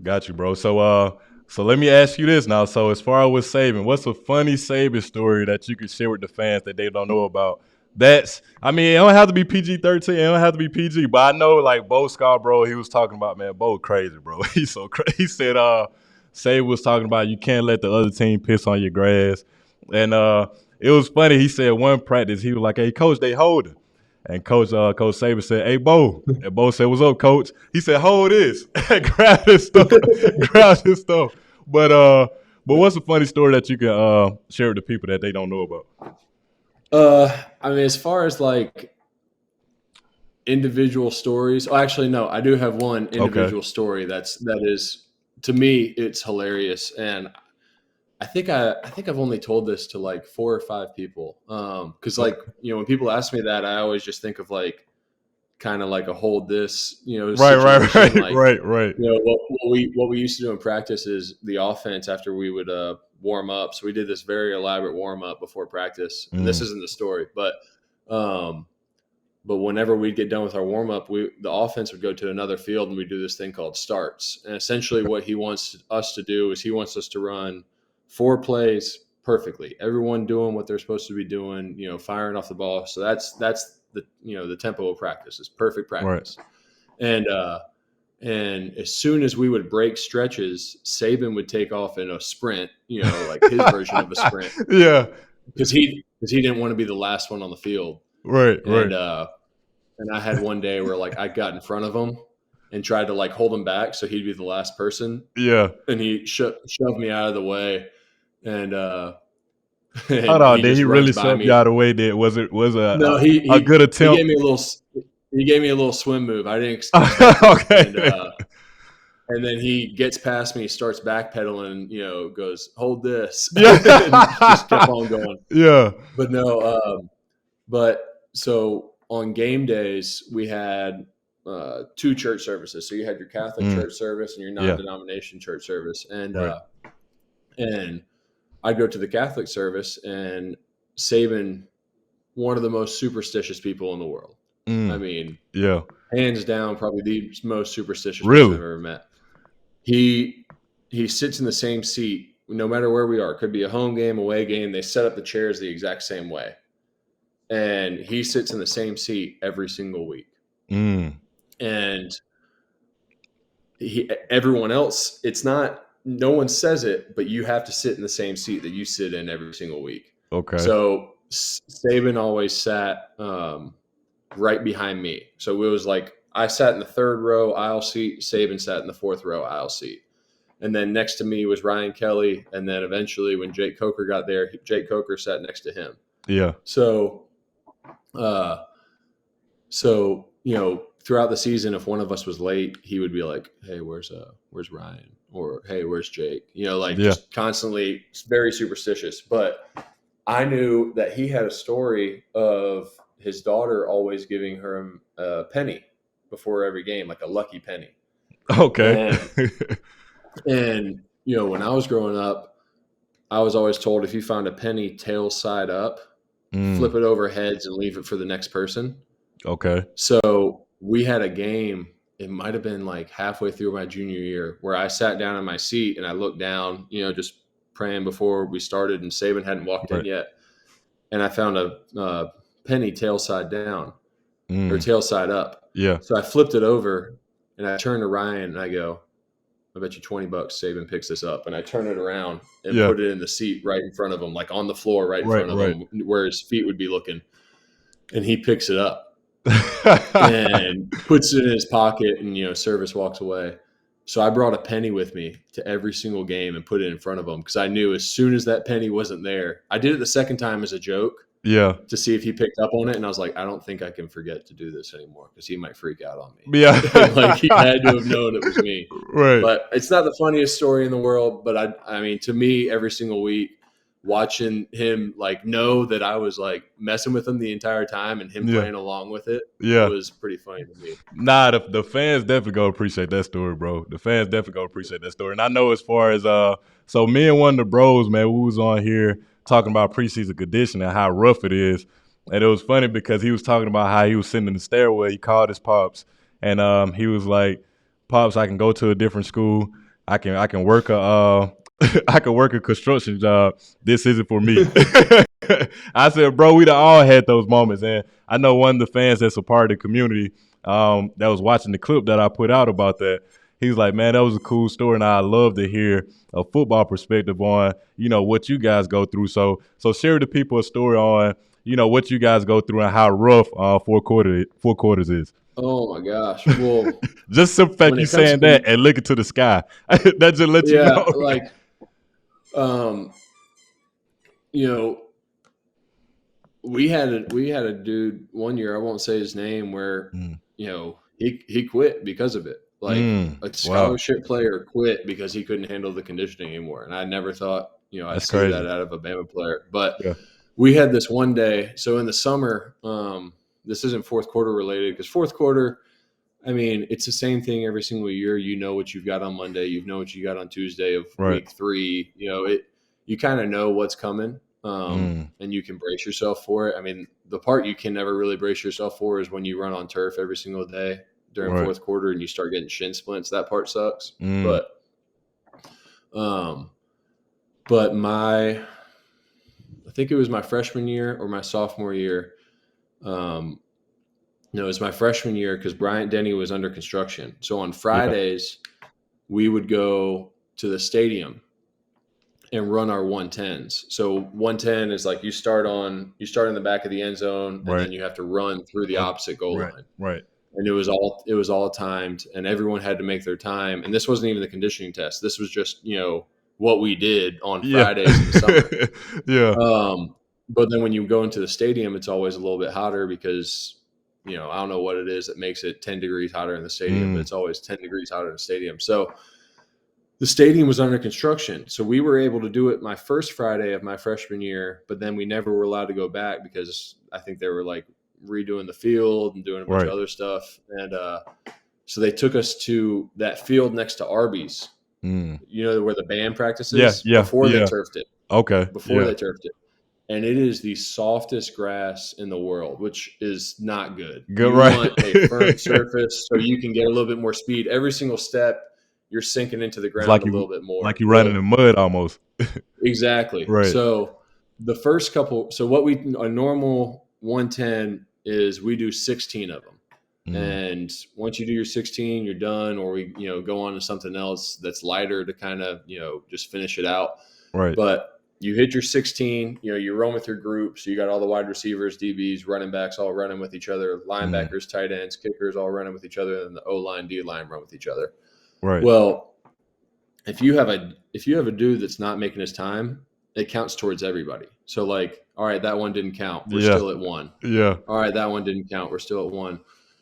Got you, bro. So let me ask you this now. So as far as with Saban, what's a funny Saban story that you could share with the fans that they don't know about? I mean, it don't have to be PG-13. It don't have to be PG. But I know, like, Bo Scarborough, he was talking about, man, Bo crazy, bro. He's so crazy. He said, Saban was talking about you can't let the other team piss on your grass. And it was funny. He said one practice, he was like, hey, coach, they holding. And Coach Saban said, "Hey, Bo." And Bo said, "What's up, Coach?" He said, "Hold this, grab this stuff, grab this stuff." But what's a funny story that you can share with the people that they don't know about? I mean, as far as like individual stories, oh, actually, no, I do have one Okay, individual story that is to me, it's hilarious. And I think I've only told this to like 4 or 5 people. Cause like, okay, when people ask me that, I always just think of like kind of like a hold this, situation. right, Like, right. what we used to do in practice is the offense after we would warm up. So we did this very elaborate warm up before practice, and this Mm, isn't the story, um, but whenever we'd get done with our warm up, the offense would go to another field and we do this thing called starts. And essentially, what he wants us to do is he wants us to run 4 plays perfectly, everyone doing what they're supposed to be doing, firing off the ball. So that's the tempo of practice is perfect right. practice. And as soon as we would break stretches, Saban would take off in a sprint, like his version of a sprint, Yeah, because he didn't want to be the last one on the field. right. And I had one day where like I got in front of him and tried to like hold him back so he'd be the last person, Yeah. and he shoved me out of the way, and Hold and on, he did just he runs really by shove you me. out of the way? Did was No, a good he attempt? gave me a little swim move. I didn't expect it, Okay. and then he gets past me, starts backpedaling, goes hold this, and just kept Yeah. on going. Yeah. But no, but so on game days we had 2 church services. So you had your Catholic Mm, church service and your yeah. non-denomination church service, Right. and I'd go to the Catholic service, and Saban, one of the most superstitious people in the world. I mean, Yeah. hands down, probably the most superstitious person Really? I've ever met. He sits in the same seat no matter where we are. Could be a home game, away game. They set up the chairs the exact same way, and he sits in the same seat every single week. And everyone else, it's not. No one says it, but you have to sit in the same seat that you sit in every single week. Okay. So Saban always sat right behind me. So it was like I sat in the third row aisle seat. Saban sat in the fourth row aisle seat. And then next to me was Ryan Kelly. And then eventually when Jake Coker got there, Jake Coker sat next to him. Yeah. So, throughout the season, if one of us was late, he would be like, "Hey, where's Ryan?" Or, "Hey, where's Jake?" Just constantly very superstitious. But I knew that he had a story of his daughter always giving him a penny before every game, like a lucky penny. Okay. And when I was growing up, I was always told if you found a penny tail side up, flip it over heads and leave it for the next person. Okay. So we had a game, it might have been like halfway through my junior year, where I sat down in my seat and I looked down, just praying before we started, and Saban hadn't walked in yet. And I found a penny tail side down or tail side up. Yeah. So I flipped it over and I turned to Ryan and I go, "I bet you $20 Saban picks this up." And I turn it around and put it in the seat right in front of him, like on the floor right in front of him, where his feet would be looking. And he picks it up and puts it in his pocket, and service walks away. So I brought a penny with me to every single game and put it in front of him because I knew as soon as that penny wasn't there, I did it the second time as a joke. Yeah. To see if he picked up on it, and I was like, I don't think I can forget to do this anymore because he might freak out on me. Yeah. Like he had to have known it was me. Right. But it's not the funniest story in the world. But I mean, to me, every single week, watching him like know that I was like messing with him the entire time and him playing along with it was pretty funny to me. Nah, the fans definitely gonna appreciate that story, bro. The fans definitely gonna appreciate that story. And I know as far as so me and one of the bros, man, we was on here talking about preseason conditioning and how rough it is. And it was funny because he was talking about how he was sitting in the stairway. He called his pops, and he was like, "Pops, I can go to a different school. I can work a I can work a construction job. This isn't for me." I said, "Bro, we all had those moments." And I know one of the fans that's a part of the community that was watching the clip that I put out about that. He was like, "Man, that was a cool story, and I love to hear a football perspective on, what you guys go through." So share with the people a story on, what you guys go through and how rough four quarters is. Oh my gosh! Well, just the fact you saying that and looking to the sky, that just lets you know. Like, we had a dude one year, I won't say his name, where he quit because of it. Like a scholarship player quit because he couldn't handle the conditioning anymore. And I never thought, I'd see that out of a Bama player. But we had this one day. So in the summer, this isn't fourth quarter related because fourth quarter, I mean, it's the same thing every single year. You know what you've got on Monday. You know what you got on Tuesday of week 3. You kind of know what's coming, and you can brace yourself for it. I mean, the part you can never really brace yourself for is when you run on turf every single day during fourth quarter and you start getting shin splints. That part sucks. But I think it was my freshman year or my sophomore year. No, it was my freshman year because Bryant Denny was under construction. So on Fridays, we would go to the stadium and run our 110s. So 110 is like you start in the back of the end zone, and then you have to run through the opposite goal line. Right. And it was all timed, and everyone had to make their time. And this wasn't even the conditioning test. This was just what we did on Fridays in the summer. But then when you go into the stadium, it's always a little bit hotter because I don't know what it is that makes it 10 degrees hotter in the stadium, but it's always 10 degrees hotter in the stadium. So the stadium was under construction. So we were able to do it my first Friday of my freshman year, but then we never were allowed to go back because I think they were like redoing the field and doing a bunch of other stuff. And so they took us to that field next to Arby's, where the band practices before they turfed it. Okay. Before they turfed it. and it is the softest grass in the world, which is not good. Good, You right? want a firm surface so you can get a little bit more speed. Every single step, you're sinking into the It's ground a little bit more. like you running in mud almost. Exactly. Right. So the first couple, so what a normal 110 is we do 16 of them. And once you do your 16, you're done, or we, go on to something else that's lighter to kind of, just finish it out. Right. But you hit your 16, you run with your group. So you got all the wide receivers, DBs, running backs all running with each other, linebackers, tight ends, kickers all running with each other, and the O-line, D-line run with each other. Right. Well, if you have a dude that's not making his time, it counts towards everybody. So like, all right, that one didn't count. We're still at 1. Yeah. All right, that one didn't count. We're still at 1.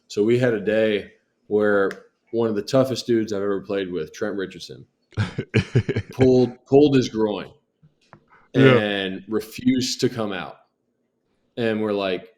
So we had a day where one of the toughest dudes I've ever played with, Trent Richardson, pulled his groin and refused to come out. And we're like,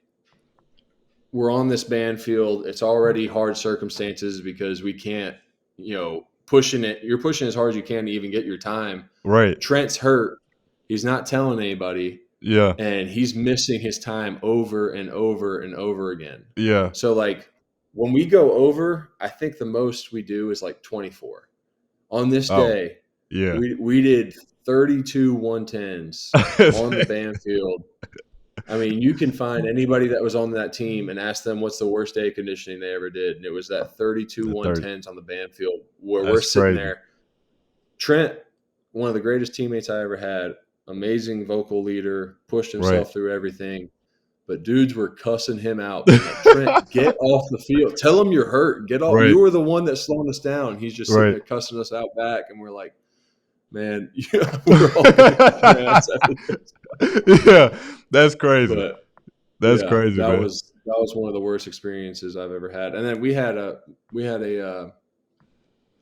we're on this band field. It's already hard circumstances because we can't, you're pushing as hard as you can to even get your time. Right. Trent's hurt. He's not telling anybody. Yeah. And he's missing his time over and over and over again. Yeah. So like when we go over, I think the most we do is like 24. On this day, we did 32 110s on the band field. I mean, you can find anybody that was on that team and ask them what's the worst day of conditioning they ever did. And it was that 32 110s on the band field where we're sitting there. Trent, one of the greatest teammates I ever had, amazing vocal leader, pushed himself through everything. But dudes were cussing him out. Like, Trent, get off the field. Tell him you're hurt. Get off. You were the one that's slowing us down. He's just sitting there cussing us out back. And we're like, man, we're all yeah, that's crazy. But, that's crazy. That man. was one of the worst experiences I've ever had. And then we had a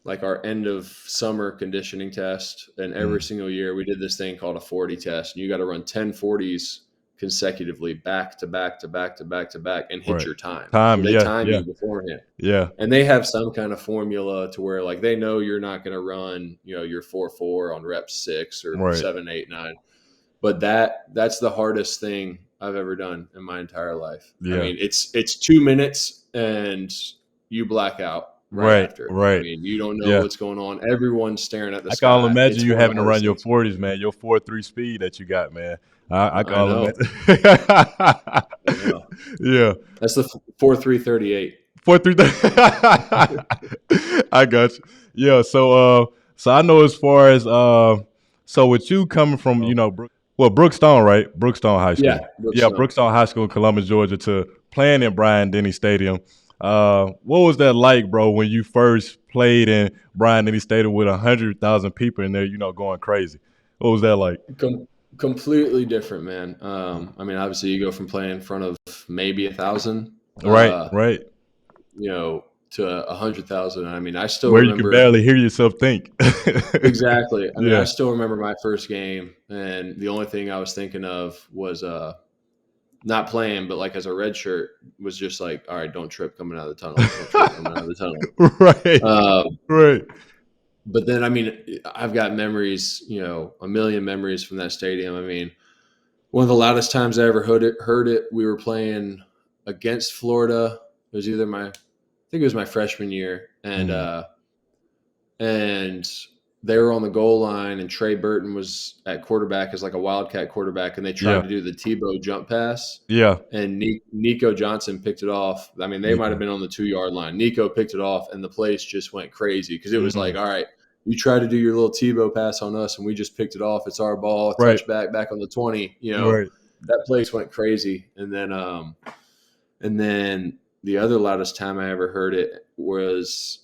like our end of summer conditioning test, and every single year we did this thing called a 40 test, and you got to run 10 40s consecutively back to back to back to back to back and hit your time. So they time you beforehand. Yeah. And they have some kind of formula to where like they know you're not going to run, your 4-4 on rep 6 or 7, 8, 9. But that's the hardest thing I've ever done in my entire life. Yeah. I mean, it's 2 minutes and you black out after. Right. I mean, you don't know what's going on. Everyone's staring at the sky. I can only imagine you having to run your 40s, man. Your 4.3 speed that you got, man. I can only imagine. Yeah. That's the 4.338. 4.3. I got you. Yeah. So I know as far as so with you coming from Brookstone, right? Brookstone High School. Yeah. Brookstone High School in Columbus, Georgia, to playing in Bryant Denny Stadium. What was that like, bro, when you first played in Bryant Denny Stadium with 100,000 people in there, going crazy? What was that like? Completely different, man. I mean, obviously, you go from playing in front of maybe 1,000, right, to 100,000. I mean, I still where remember you can barely hear yourself think. Exactly. I mean, I still remember my first game, and the only thing I was thinking of was not playing, but like as a red shirt was just like, all right, don't trip coming out of the tunnel. Don't trip coming out of the tunnel. Right. But then, I mean, I've got memories, a million memories from that stadium. I mean, one of the loudest times I ever heard it, we were playing against Florida. It was either I think it was my freshman year. And they were on the goal line, and Trey Burton was at quarterback as like a wildcat quarterback, and they tried to do the Tebow jump pass. Yeah. And Nico Johnson picked it off. I mean, they might have been on the 2-yard line. Nico picked it off, and the place just went crazy because it was like, all right, you tried to do your little Tebow pass on us, and we just picked it off. It's our ball, touchback, back on the 20. That place went crazy. And then the other loudest time I ever heard it was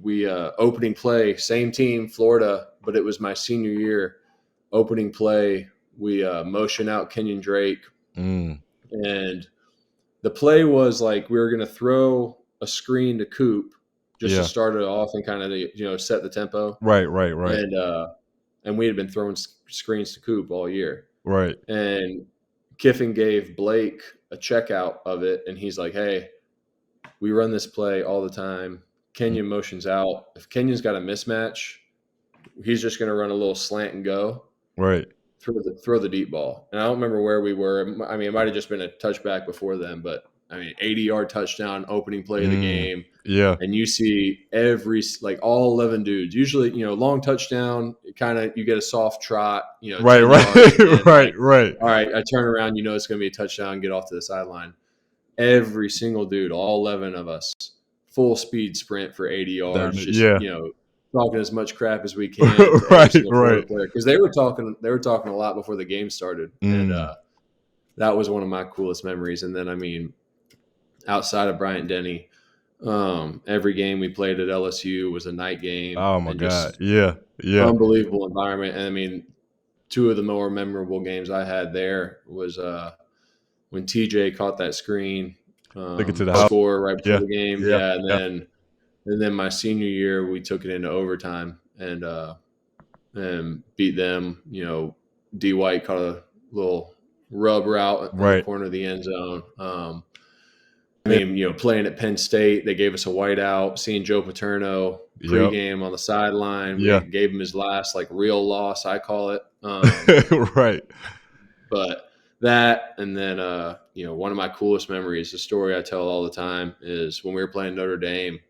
we opening play, same team, Florida, but it was my senior year. Opening play, we motion out Kenyon Drake, and the play was like we were going to throw a screen to Coop just to start it off and kind of set the tempo. Right. And we had been throwing screens to Coop all year. Right. And Kiffin gave Blake a checkout of it, and he's like, "Hey, we run this play all the time. Kenyon motions out. If Kenyon's got a mismatch, he's just going to run a little slant and go. Right. throw the deep ball. And I don't remember where we were. I mean, it might have just been a touchback before then, but I mean, 80-yard touchdown, opening play of the game. Yeah. And you see all 11 dudes. Usually, long touchdown, kind of you get a soft trot, 10 yards, and right. All right, I turn around, it's going to be a touchdown, get off to the sideline. Every single dude, all 11 of us, full speed sprint for 80 yards, talking as much crap as we can to every single player, because they were talking a lot before the game started, and that was one of my coolest memories. And then, I mean, outside of Bryant Denny, every game we played at LSU was a night game. Oh my God, yeah, unbelievable environment. And I mean, two of the more memorable games I had there was when TJ caught that screen, score right before the game, and then my senior year we took it into overtime and beat them. D White caught a little rub route in the corner of the end zone. I mean, playing at Penn State, they gave us a whiteout. Seeing Joe Paterno pregame on the sideline, we gave him his last real loss, I call it. Right. But that, and then one of my coolest memories, the story I tell all the time, is when we were playing Notre Dame,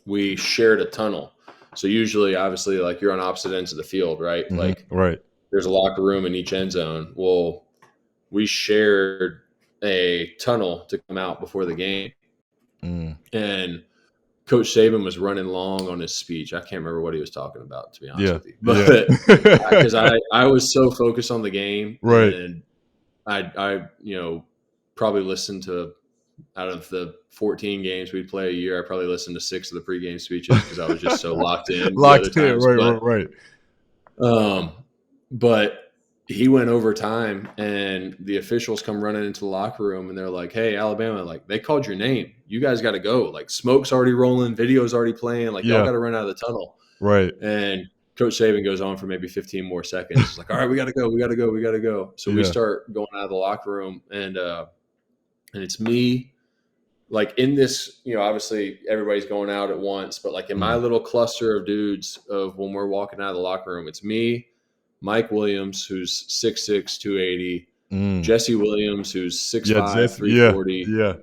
we shared a tunnel. So usually, obviously, you're on opposite ends of the field, right? There's a locker room in each end zone. Well, we shared a tunnel to come out before the game. And Coach Saban was running long on his speech. I can't remember what he was talking about, to be honest with you. But because I was so focused on the game, and I probably listened to, out of the 14 games we'd play a year, I probably listened to 6 of the pregame speeches because I was just so locked in. Right. But he went overtime, and the officials come running into the locker room, and they're like, "Hey, Alabama, they called your name. You guys got to go. Smoke's already rolling, video's already playing. Y'all got to run out of the tunnel." Right. And Coach Saban goes on for maybe 15 more seconds. It's like, "All right, we got to go. So we start going out of the locker room, and it's me. In this, obviously everybody's going out at once, but in my little cluster of dudes of when we're walking out of the locker room, it's me, Mike Williams, who's 6'6", 280, Jesse Williams, who's 6'5", 340,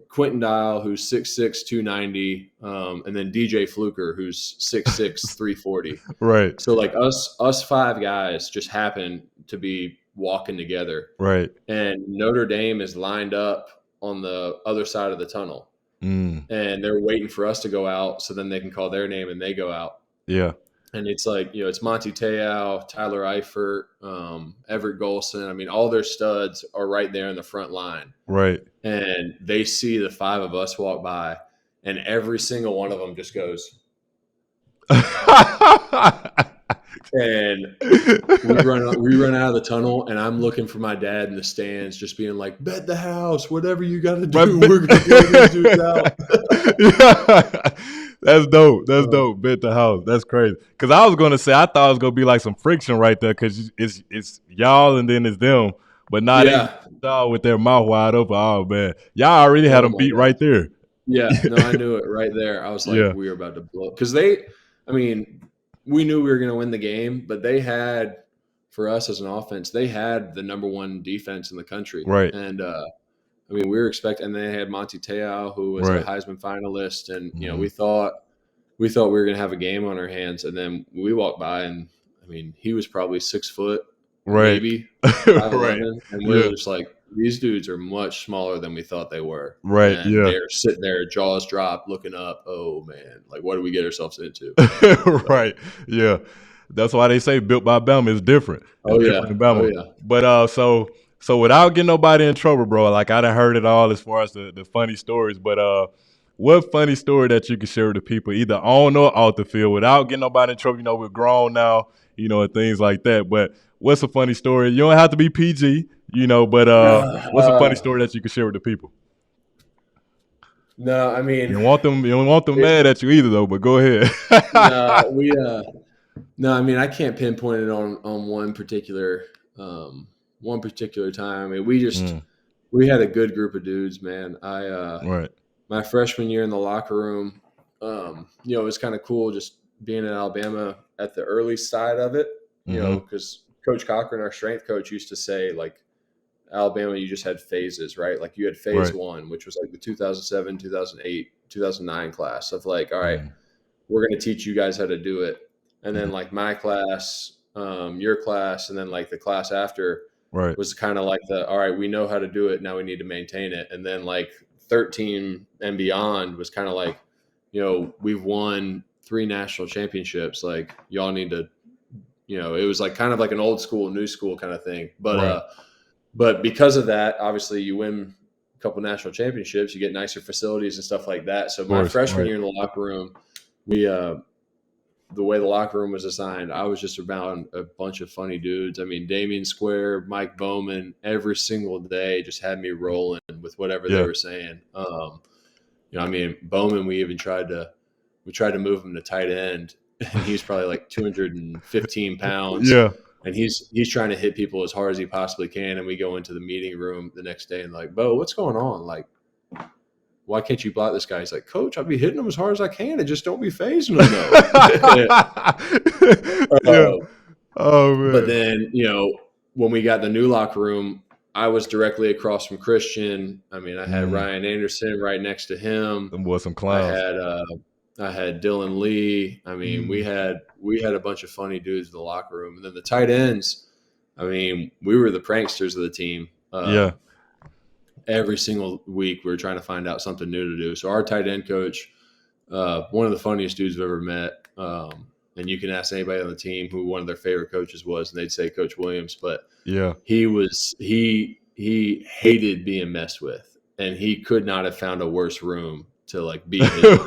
Quentin Dial, who's 6'6", 290, and then DJ Fluker, who's 6'6", 340. Right. So us 5 guys just happen to be walking together. Right. And Notre Dame is lined up on the other side of the tunnel, and they're waiting for us to go out so then they can call their name and they go out. Yeah. And it's it's Monty Te'o, Tyler Eifert, Everett Golson. I mean, all their studs are right there in the front line. Right. And they see the 5 of us walk by, and every single one of them just goes. And we run out of the tunnel, and I'm looking for my dad in the stands, just being like, "Bet the house, whatever you got to do, we're going to get these dudes out." That's dope. That's dope. Bet the house. That's crazy. Because I was going to say, I thought it was going to be some friction right there, because it's y'all and then it's them. But not y'all with their mouth wide open. Oh, man. Y'all already had them beat right there. Yeah. No, I knew it right there. I was like, we were about to blow. Because we knew we were going to win the game, but they had, for us as an offense, they had the number 1 defense in the country. Right. And, we were expecting, and they had Monty Te'o, who was a Heisman finalist. And, we thought we were going to have a game on our hands. And then we walked by, and he was probably 6 foot, maybe 5'11", and we were just like, these dudes are much smaller than we thought they were. Right. And they're sitting there, jaws dropped, looking up. Oh man, what did we get ourselves into? Right. Yeah. That's why they say built by Bama is different. Different Bama. Oh yeah. But so without getting nobody in trouble, bro, I done heard it all as far as the funny stories. But what funny story that you can share with the people, either on or off the field, without getting nobody in trouble? We're grown now, and things like that. But what's a funny story? You don't have to be PG, but what's a funny story that you can share with the people? No, you don't want them mad at you either, though. But go ahead. I can't pinpoint it on one particular time. We had a good group of dudes, man. My freshman year in the locker room, it was kind of cool just being in Alabama at the early side of it, because Coach Cochran, our strength coach, used to say, like, Alabama, you just had phases, right? Like you had phase Right. one, which was like the 2007, 2008, 2009 class of like, all right, Mm. we're going to teach you guys how to do it. And then Mhm. like my class, your class, and then like the class after Right. was kind of like all right, we know how to do it. Now we need to maintain it. And then like 13 and beyond was kind of like, we've won 3 national championships. Like y'all need to, it was like kind of like an old school, new school kind of thing. Right. But because of that, obviously you win a couple national championships, you get nicer facilities and stuff like that. So Of my course. freshman Right. year in the locker room, the way the locker room was designed, I was just around a bunch of funny dudes. I mean, Damian Square, Mike Bowman, every single day just had me rolling with whatever they Yeah. were saying. I mean, Bowman, we tried to move him to tight end, and he's probably like 215 pounds. Yeah. And he's trying to hit people as hard as he possibly can. And we go into the meeting room the next day and like, Bo, what's going on? Like, why can't you block this guy? He's like, Coach, I'll be hitting him as hard as I can and just don't be phasing him though. Yeah. Oh man. But then, when we got the new locker room, I was directly across from Christian. I mean, I had Ryan Anderson right next to him. Them was some clowns. I had Dylan Lee. I mean, we had a bunch of funny dudes in the locker room. And then the tight ends, I mean, we were the pranksters of the team. Yeah. Every single week we were trying to find out something new to do. So our tight end coach, one of the funniest dudes I've ever met. And you can ask anybody on the team who one of their favorite coaches was, and they'd say Coach Williams. But yeah, he hated being messed with, and he could not have found a worse room to like be in.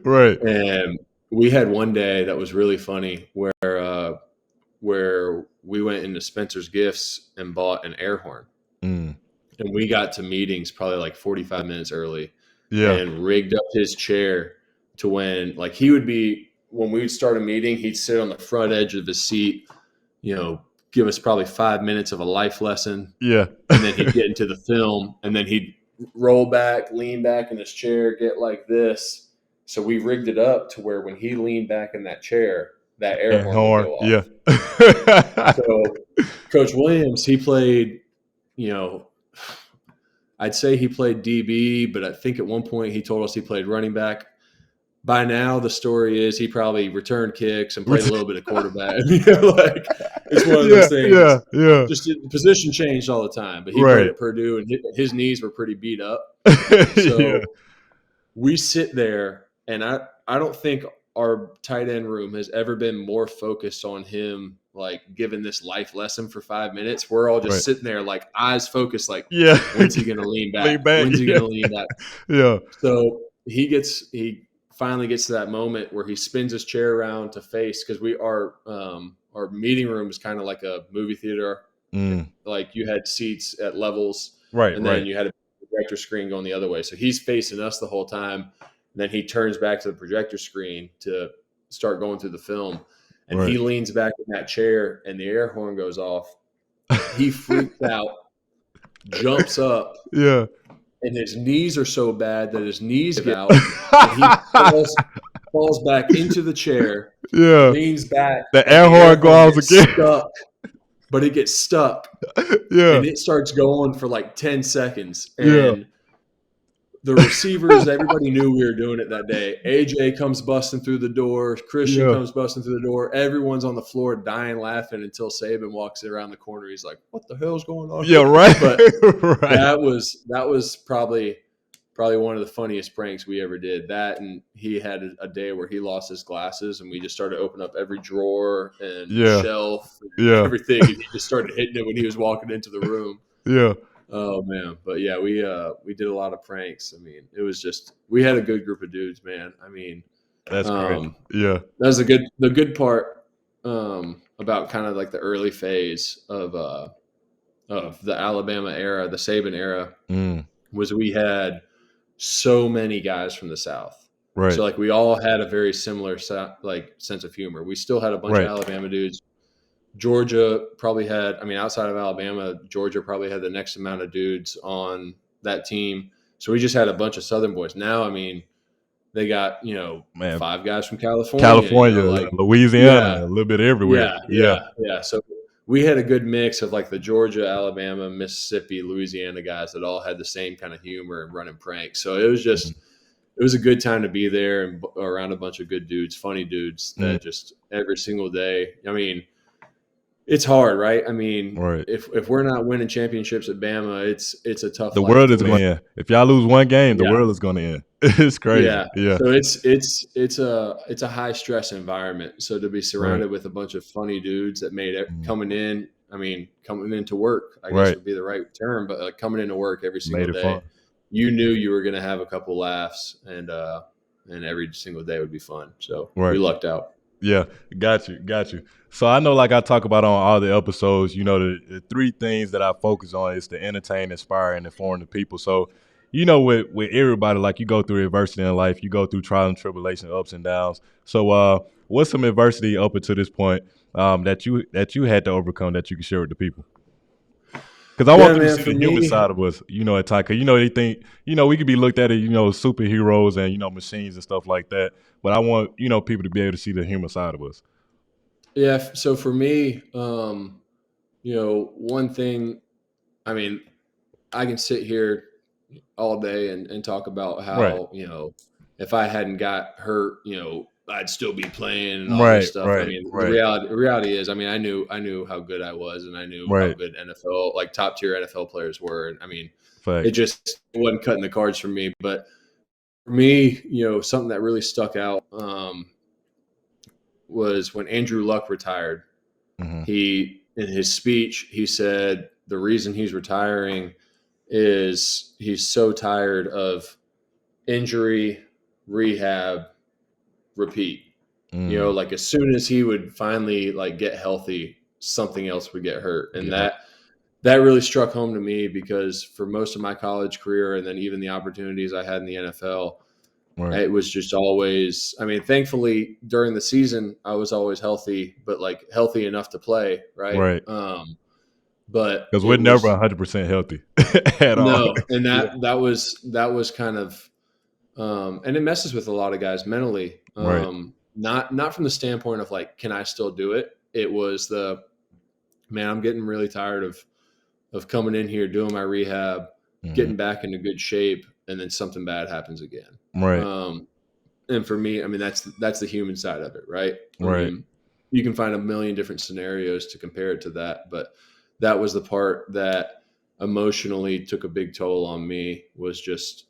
Right. And we had one day that was really funny where we went into Spencer's Gifts and bought an air horn. And we got to meetings probably like 45 minutes early. Yeah. And rigged up his chair to when like he would be, when we would start a meeting, he'd sit on the front edge of his seat, give us probably 5 minutes of a life lesson. Yeah. And then he'd get into the film, and then he'd roll back, lean back in his chair, get like this. So we rigged it up to where when he leaned back in that chair, that air horn would go off. Yeah. So Coach Williams, he played, I'd say he played DB, but I think at one point he told us he played running back. By now, the story is he probably returned kicks and played a little bit of quarterback. Like it's one of those things. Yeah. Just the position changed all the time. But he played at Purdue, and his knees were pretty beat up. So we sit there, and I don't think our tight end room has ever been more focused on him, like giving this life lesson for 5 minutes. We're all just sitting there, like eyes focused, like, when's he going to lean back? When's he going to lean back? Yeah. So he finally gets to that moment where he spins his chair around to face, because our meeting room is kind of like a movie theater. Like you had seats at levels, and then you had a projector screen going the other way. So he's facing us the whole time. And then he turns back to the projector screen to start going through the film. And he leans back in that chair, and the air horn goes off. He freaks out, jumps up. Yeah. And his knees are so bad that his knees get out. And he falls back into the chair. Yeah. Leans back. The air horn goes again. Stuck, but it gets stuck. Yeah. And it starts going for like 10 seconds. And the receivers, everybody knew we were doing it that day. AJ comes busting through the door. Christian comes busting through the door. Everyone's on the floor dying laughing until Saban walks around the corner. He's like, "What the hell's going on?" Yeah, right. But that was probably one of the funniest pranks we ever did. That, and he had a day where he lost his glasses, and we just started to open up every drawer and shelf and everything. And he just started hitting it when he was walking into the room. Yeah. Oh man, but yeah, we did a lot of pranks. I mean, it was just, we had a good group of dudes, man. I mean, that's great. Yeah, that's the good part about kind of like the early phase of the Alabama era, the Saban era, was we had so many guys from the South. Right. So like we all had a very similar like sense of humor. We still had a bunch of Alabama dudes. Georgia probably had, I mean, outside of Alabama, Georgia probably had the next amount of dudes on that team. So we just had a bunch of Southern boys. Now, I mean, they got, 5 guys from California. Like Louisiana, a little bit everywhere. Yeah. So we had a good mix of like the Georgia, Alabama, Mississippi, Louisiana guys that all had the same kind of humor and running pranks. So it was just it was a good time to be there and around a bunch of good dudes, funny dudes that just every single day. I mean, it's hard, right? I mean, Right. if we're not winning championships at Bama, it's a tough The life world to is going live. to end. If y'all lose one game, the Yeah. world is going to end. It's crazy. Yeah. Yeah. So it's a high stress environment. So to be surrounded with a bunch of funny dudes that made it coming into work, I guess would be the right term, but like coming into work every single Made it day, fun. you knew you were going to have a couple laughs and every single day would be fun. So we lucked out. Yeah, got you. So I know, like I talk about on all the episodes, you know, the three things that I focus on is to entertain, inspire, and inform the people. So, you know, with everybody, like you go through adversity in life, you go through trials and tribulations, ups and downs. So, what's some adversity up until this point that you had to overcome that you can share with the people? Because I want them to see the human side of us, you know, at times. Because, you know, they think, you know, we could be looked at as, you know, superheroes and, you know, machines and stuff like that. But I want, you know, people to be able to see the human side of us. Yeah. So for me, you know, one thing, I mean, I can sit here all day and talk about how, you know, if I hadn't got hurt, you know, I'd still be playing and all this stuff. I mean, the reality is, I mean, I knew how good I was, and I knew how good NFL, like top tier NFL players were. And I mean, it just wasn't cutting the cards for me. But for me, you know, something that really stuck out was when Andrew Luck retired. He, in his speech, he said the reason he's retiring is he's so tired of injury, rehab, repeat. You know, like as soon as he would finally like get healthy, something else would get hurt. And that really struck home to me because for most of my college career and then even the opportunities I had in the NFL, it was just always, I mean, thankfully during the season, I was always healthy, but like healthy enough to play. Right. But because we're never 100% healthy at all. No, and that was kind of, and it messes with a lot of guys mentally. Not from the standpoint of like, can I still do it? It was man, I'm getting really tired of coming in here, doing my rehab, getting back into good shape, and then something bad happens again. And for me, I mean, that's the human side of it, right? I mean, you can find a million different scenarios to compare it to that, but that was the part that emotionally took a big toll on me, was just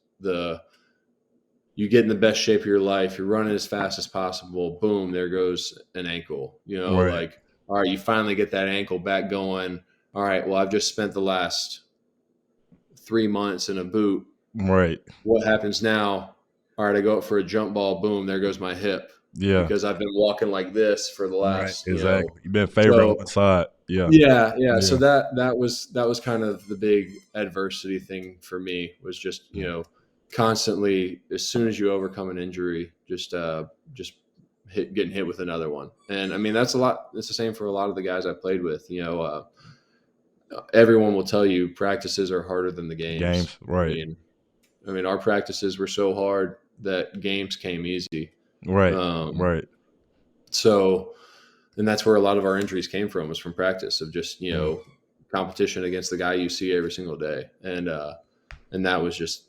you get in the best shape of your life, you're running as fast as possible, boom, there goes an ankle, you know, like, all right, you finally get that ankle back going. All right, well, I've just spent the last 3 months in a boot. What happens now? All right, I go up for a jump ball, boom, there goes my hip. Yeah. Because I've been walking like this for the last, exactly. You've been favoring one side. Yeah. So that was kind of the big adversity thing for me, was just, you know, constantly, as soon as you overcome an injury, just getting hit with another one. And I mean, that's the same for a lot of the guys I played with. You know, everyone will tell you practices are harder than the games. I mean, our practices were so hard that games came easy. So, and that's where a lot of our injuries came from, was from practice, of just, you know, competition against the guy you see every single day. And that was just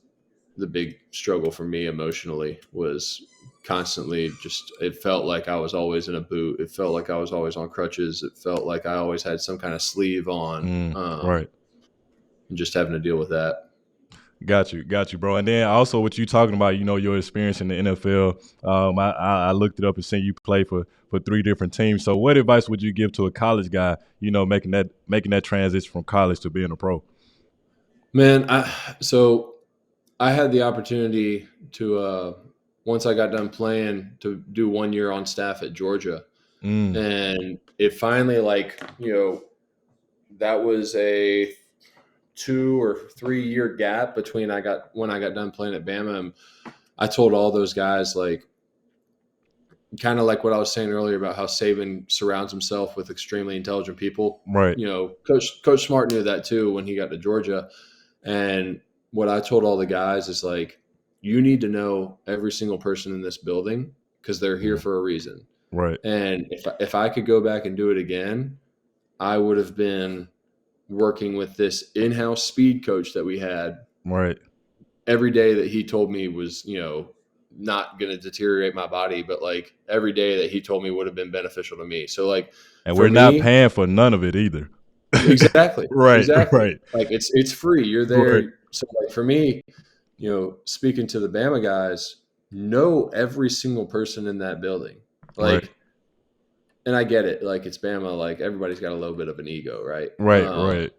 the big struggle for me emotionally, was constantly just, it felt like I was always in a boot. It felt like I was always on crutches. It felt like I always had some kind of sleeve on, and just having to deal with that. Got you, bro. And then also what you talking about, you know, your experience in the NFL. I looked it up and seen you play for 3 different teams. So what advice would you give to a college guy, you know, making that transition from college to being a pro? Man, so I had the opportunity to, once I got done playing, to do 1 year on staff at Georgia. And it finally, like, you know, that was a 2 or 3 year gap between when I got done playing at Bama. And I told all those guys, like, kind of like what I was saying earlier about how Saban surrounds himself with extremely intelligent people. You know, Coach Smart knew that too when he got to Georgia. And what I told all the guys is, like, you need to know every single person in this building, because they're here for a reason. And if I could go back and do it again, I would have been working with this in-house speed coach that we had. Right. Every day that he told me was, not going to deteriorate my body, but like every day that he told me would have been beneficial to me. So like, And for we're not me, paying for none of it either. exactly. Right. Exactly. Right. Like it's free. You're Right. there. So like for me, speaking to the Bama guys, know every single person in that building. Like, Right. and I get it. Like it's Bama, like everybody's got a little bit of an ego, right? Right. Right.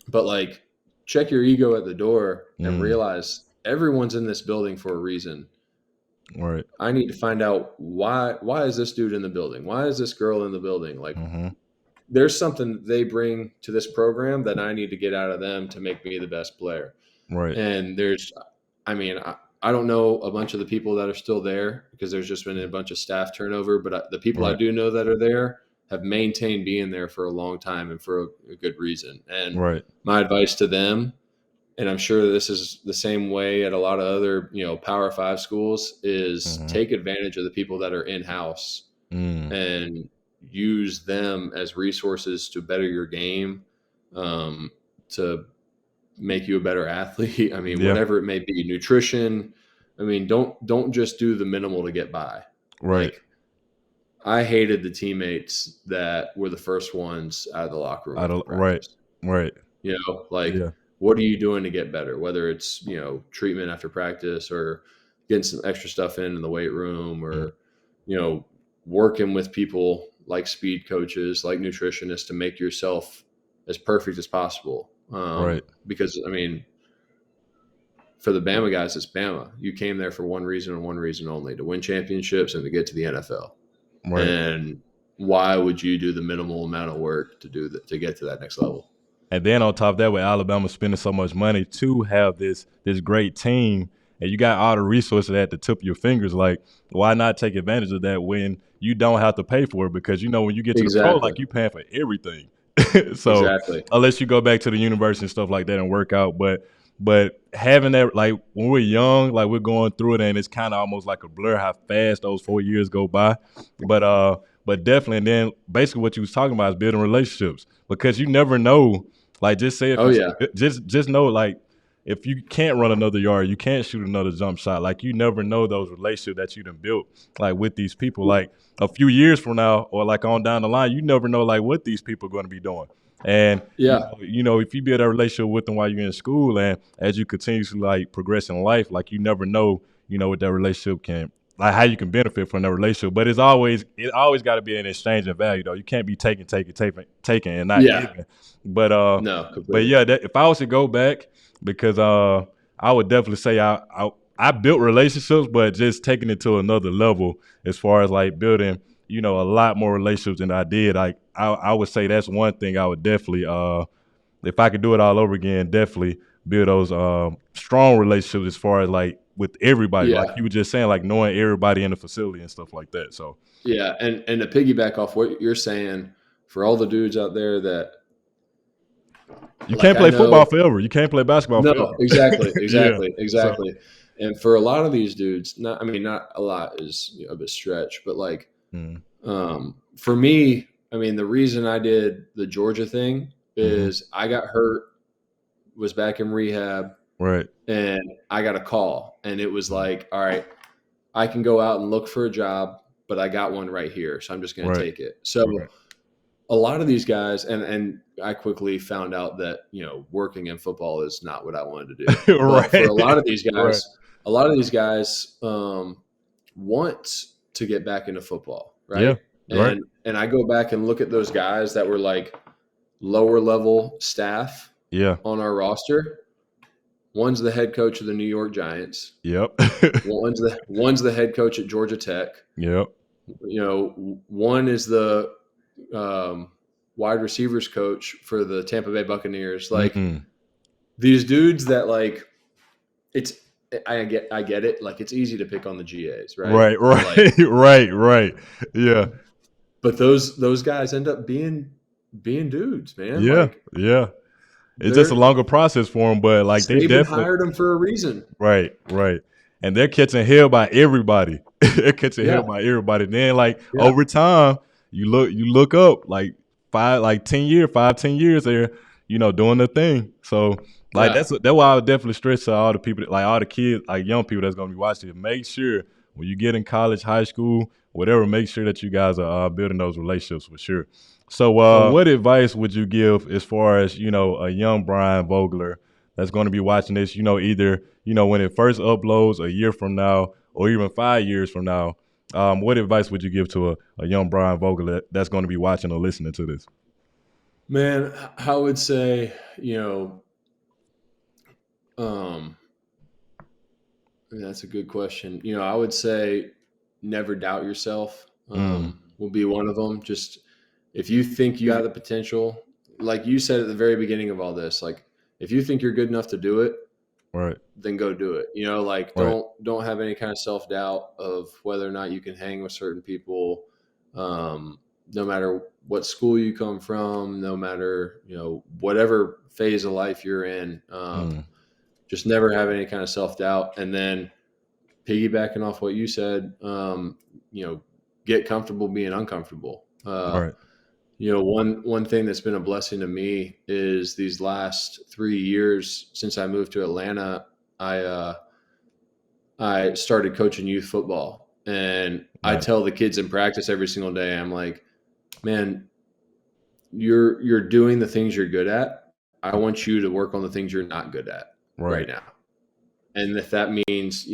But like check your ego at the door and Mm. realize everyone's in this building for a reason. Right. I need to find out why is this dude in the building? Why is this girl in the building? Like there's something they bring to this program that I need to get out of them to make me the best player. Right. And I don't know a bunch of the people that are still there because there's just been a bunch of staff turnover, but the people I do know that are there have maintained being there for a long time and for a good reason. And my advice to them, and I'm sure this is the same way at a lot of other, Power 5 schools, is take advantage of the people that are in-house and use them as resources to better your game, to make you a better athlete. I mean, whatever it may be, nutrition. I mean, don't just do the minimal to get by. Right. Like, I hated the teammates that were the first ones out of the locker room. Right. What are you doing to get better? Whether it's, treatment after practice or getting some extra stuff in the weight room or, working with people like speed coaches, like nutritionists to make yourself as perfect as possible. Because, I mean, for the Bama guys, it's Bama. You came there for one reason and one reason only, to win championships and to get to the NFL. Right. And why would you do the minimal amount of work to to get to that next level? And then on top of that, with Alabama spending so much money to have this great team, and you got all the resources at the tip of your fingers, like, why not take advantage of that when you don't have to pay for it? Because, when you get to the pro, like, you paying for everything. So unless you go back to the university and stuff like that and work out. But having that, like, when we're young, like, we're going through it, and it's kind of almost like a blur how fast those 4 years go by. But definitely, and then basically what you was talking about is building relationships, because you never know. Like, just say just know, like, if you can't run another yard, you can't shoot another jump shot. Like, you never know those relationships that you done built, like, with these people. Like, a few years from now or, like, on down the line, you never know, like, what these people are going to be doing. And, if you build a relationship with them while you're in school and as you continuously, like, progress in life, like, you never know, what that relationship can – like, how you can benefit from that relationship. But it always got to be an exchange of value, though. You can't be taking and not giving. But no, but yeah, if I was to go back, because I would definitely say I built relationships, but just taking it to another level as far as, like, building, a lot more relationships than I did. Like, I would say that's one thing I would definitely, if I could do it all over again, definitely build those strong relationships as far as, like, with everybody, like you were just saying, like, knowing everybody in the facility and stuff like that. So and to piggyback off what you're saying, for all the dudes out there that you can't play football forever, you can't play basketball forever. No, exactly. And for a lot of these dudes, not a lot is a bit stretch, but like for me, I mean, the reason I did the Georgia thing is I got hurt, was back in rehab. Right. And I got a call, and it was like, all right, I can go out and look for a job, but I got one right here, so I'm just going to take it. So a lot of these guys, and I quickly found out that, working in football is not what I wanted to do. For a lot of these guys, want to get back into football, right? Yeah. And I go back and look at those guys that were like lower level staff on our roster. One's the head coach of the New York Giants. Yep. One's the head coach at Georgia Tech. Yep. One is the wide receivers coach for the Tampa Bay Buccaneers. Like these dudes that, like, I get it. Like, it's easy to pick on the GAs, right? Right. Right. Yeah. But those guys end up being dudes, man. Yeah. It's just a longer process for them, but, like, they definitely hired them for a reason. Right. And they're catching hell by everybody. They're catching hell by everybody. Then, like, over time, you look up, like, 10 years, 5, 10 years there, doing the thing. So like Yeah. that's why I would definitely stress to all the people, like all the kids, like young people that's gonna be watching it. Make sure when you get in college, high school, whatever, make sure that you guys are building those relationships for sure. So what advice would you give as far as a young Brian Vogler that's going to be watching this? Either when it first uploads a year from now or even 5 years from now. What advice would you give to a young Brian Vogler that's going to be watching or listening to this? Man, I would say, um, that's a good question. I would say never doubt yourself. Mm, Will be one of them. Just if you think you have the potential, like you said at the very beginning of all this, like if you think you're good enough to do it, right, then go do it. Like right, don't have any kind of self doubt of whether or not you can hang with certain people. No matter what school you come from, no matter whatever phase of life you're in. mm, Just never have any kind of self doubt, and then piggybacking off what you said, get comfortable being uncomfortable. right, One thing that's been a blessing to me is these last 3 years since I moved to Atlanta, I started coaching youth football, and I nice, tell the kids in practice every single day, I'm like, man, you're doing the things you're good at. I want you to work on the things you're not good at right, right now. And if that means,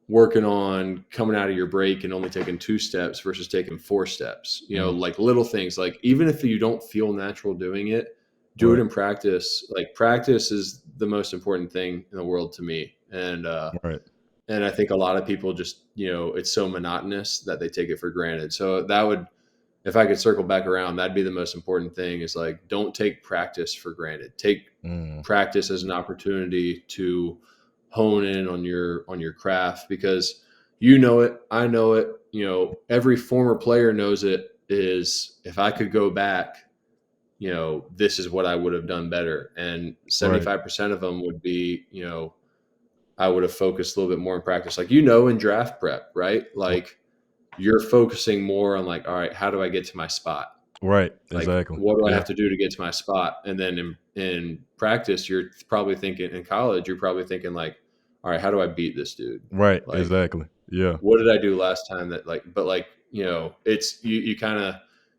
working on coming out of your break and only taking 2 steps versus taking 4 steps, mm, like little things, like even if you don't feel natural doing it, do it right, in practice. Like practice is the most important thing in the world to me. right, And I think a lot of people just, it's so monotonous that they take it for granted. So that would, if I could circle back around, that'd be the most important thing is like, don't take practice for granted. Take mm, practice as an opportunity to hone in on your craft, because I know it, every former player knows it, is if I could go back, this is what I would have done better. And right, 75% of them would be, I would have focused a little bit more in practice. Like, in draft prep, right? Like you're focusing more on like, all right, how do I get to my spot? right, Like, exactly, what do I yeah, have to do to get to my spot? And then in practice, you're probably thinking, in college, you're probably thinking like, all right, how do I beat this dude? right, Like, exactly, yeah, what did I do last time that like, but like, it's, you kind of,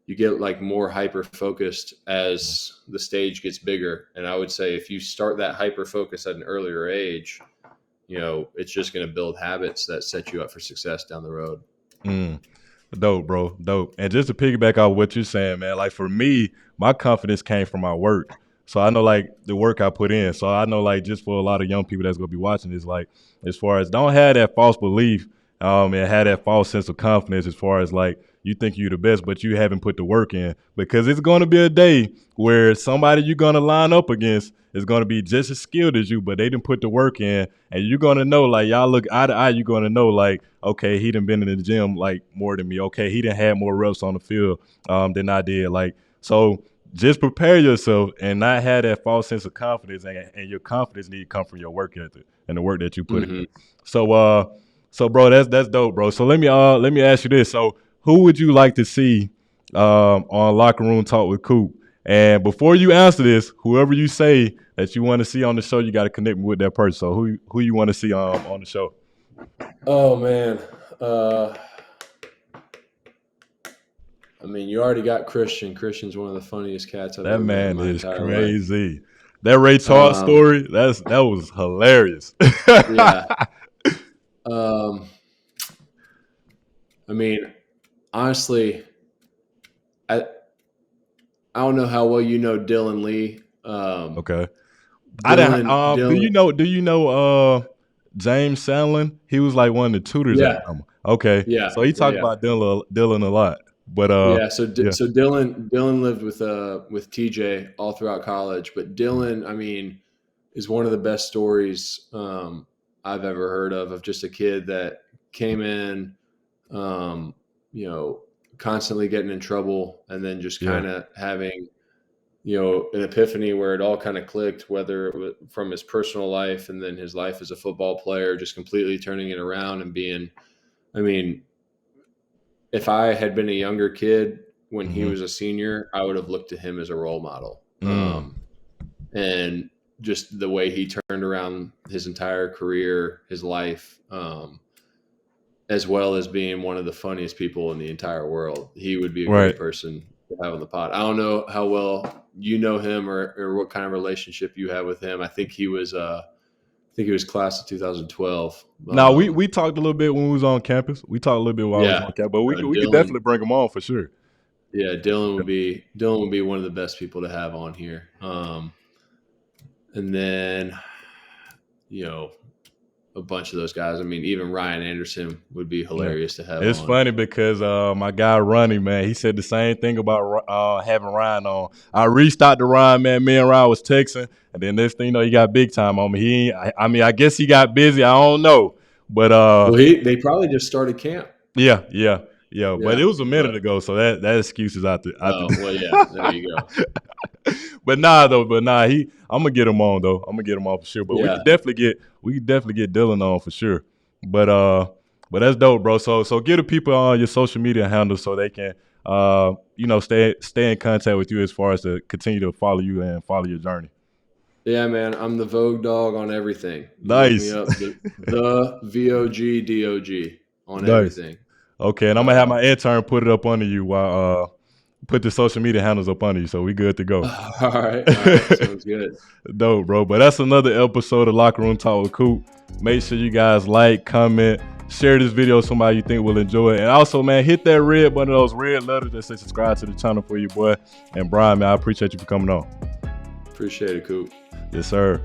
you get like more hyper focused as the stage gets bigger. And I would say if you start that hyper focus at an earlier age, it's just going to build habits that set you up for success down the road. mm. Dope, bro. Dope. And just to piggyback off what you're saying, man, like for me, my confidence came from my work. So I know like the work I put in. So I know like just for a lot of young people that's gonna be watching this, like as far as don't have that false belief, and have that false sense of confidence as far as like you think you're the best, but you haven't put the work in. Because it's gonna be a day where somebody you're gonna line up against is gonna be just as skilled as you, but they didn't put the work in, and you're gonna know like y'all look eye to eye, you're gonna know like okay, he done been in the gym like more than me. Okay, he done had more reps on the field than I did. Like, so just prepare yourself and not have that false sense of confidence, and your confidence need to come from your work ethic and the work that you put in. Mm-hmm. So bro, that's dope, bro. So let me ask you this. So who would you like to see on Locker Room Talk with Coop? And before you answer this, whoever you say that you want to see on the show, you got to connect me with that person. So who you want to see on the show? Oh man. I mean, you already got Christian. Christian's one of the funniest cats I've That ever met in man my is entire life. crazy. That Ray Charles Um, story, that was hilarious. yeah. Um, I mean, honestly, I I don't know how well you know Dylan Lee. Okay. I didn't Dylan. do you know James Sandlin? He was like one of the tutors at Yeah, Bama. Okay. yeah, So he yeah, talked yeah. about Dylan a lot. But Yeah, yeah. so Dylan lived with TJ all throughout college, but Dylan, I mean, is one of the best stories I've ever heard of just a kid that came in, um, you know, constantly getting in trouble, and then just Yeah. kind of having, an epiphany where it all kind of clicked, whether it was from his personal life and then his life as a football player, just completely turning it around and being, I mean, if I had been a younger kid, when he was a senior, I would have looked to him as a role model. And just the way he turned around his entire career, his life, as well as being one of the funniest people in the entire world. He would be a great person to have on the pod. I don't know how well you know him or what kind of relationship you have with him. I think he was class of 2012. Now we talked a little bit when we was on campus. We talked a little bit while we was on campus, but we could definitely bring him on for sure. Yeah, Dylan would be one of the best people to have on here. And then, a bunch of those guys. I mean, even Ryan Anderson would be hilarious to have. It's funny because my guy Ronnie, man, he said the same thing about having Ryan on. I reached out to Ryan, man. Me and Ryan was texting, and then next thing you know, he got big time on me. I guess he got busy. I don't know, but they probably just started camp. Yeah. But it was a minute ago, so that excuse is out there. Well, yeah, there you go. But I'm gonna get him on though. I'm gonna get him on for sure. But we could definitely get Dylan on for sure. But that's dope, bro. So give the people on your social media handles so they can stay in contact with you as far as to continue to follow you and follow your journey. Yeah, man. I'm the Vogue Dog on everything. Nice. Look me up, the VOGDOG on everything. Okay, and I'm gonna have my intern put it up under you while put the social media handles up under you, so we good to go. All right. Sounds good. Dope, bro. But that's another episode of Locker Room Talk with Coop. Make sure you guys like, comment, share this video with somebody you think will enjoy it. And also, man, hit that red button, those red letters that say subscribe to the channel for your boy. And Brian, man, I appreciate you for coming on. Appreciate it, Coop. Yes, sir.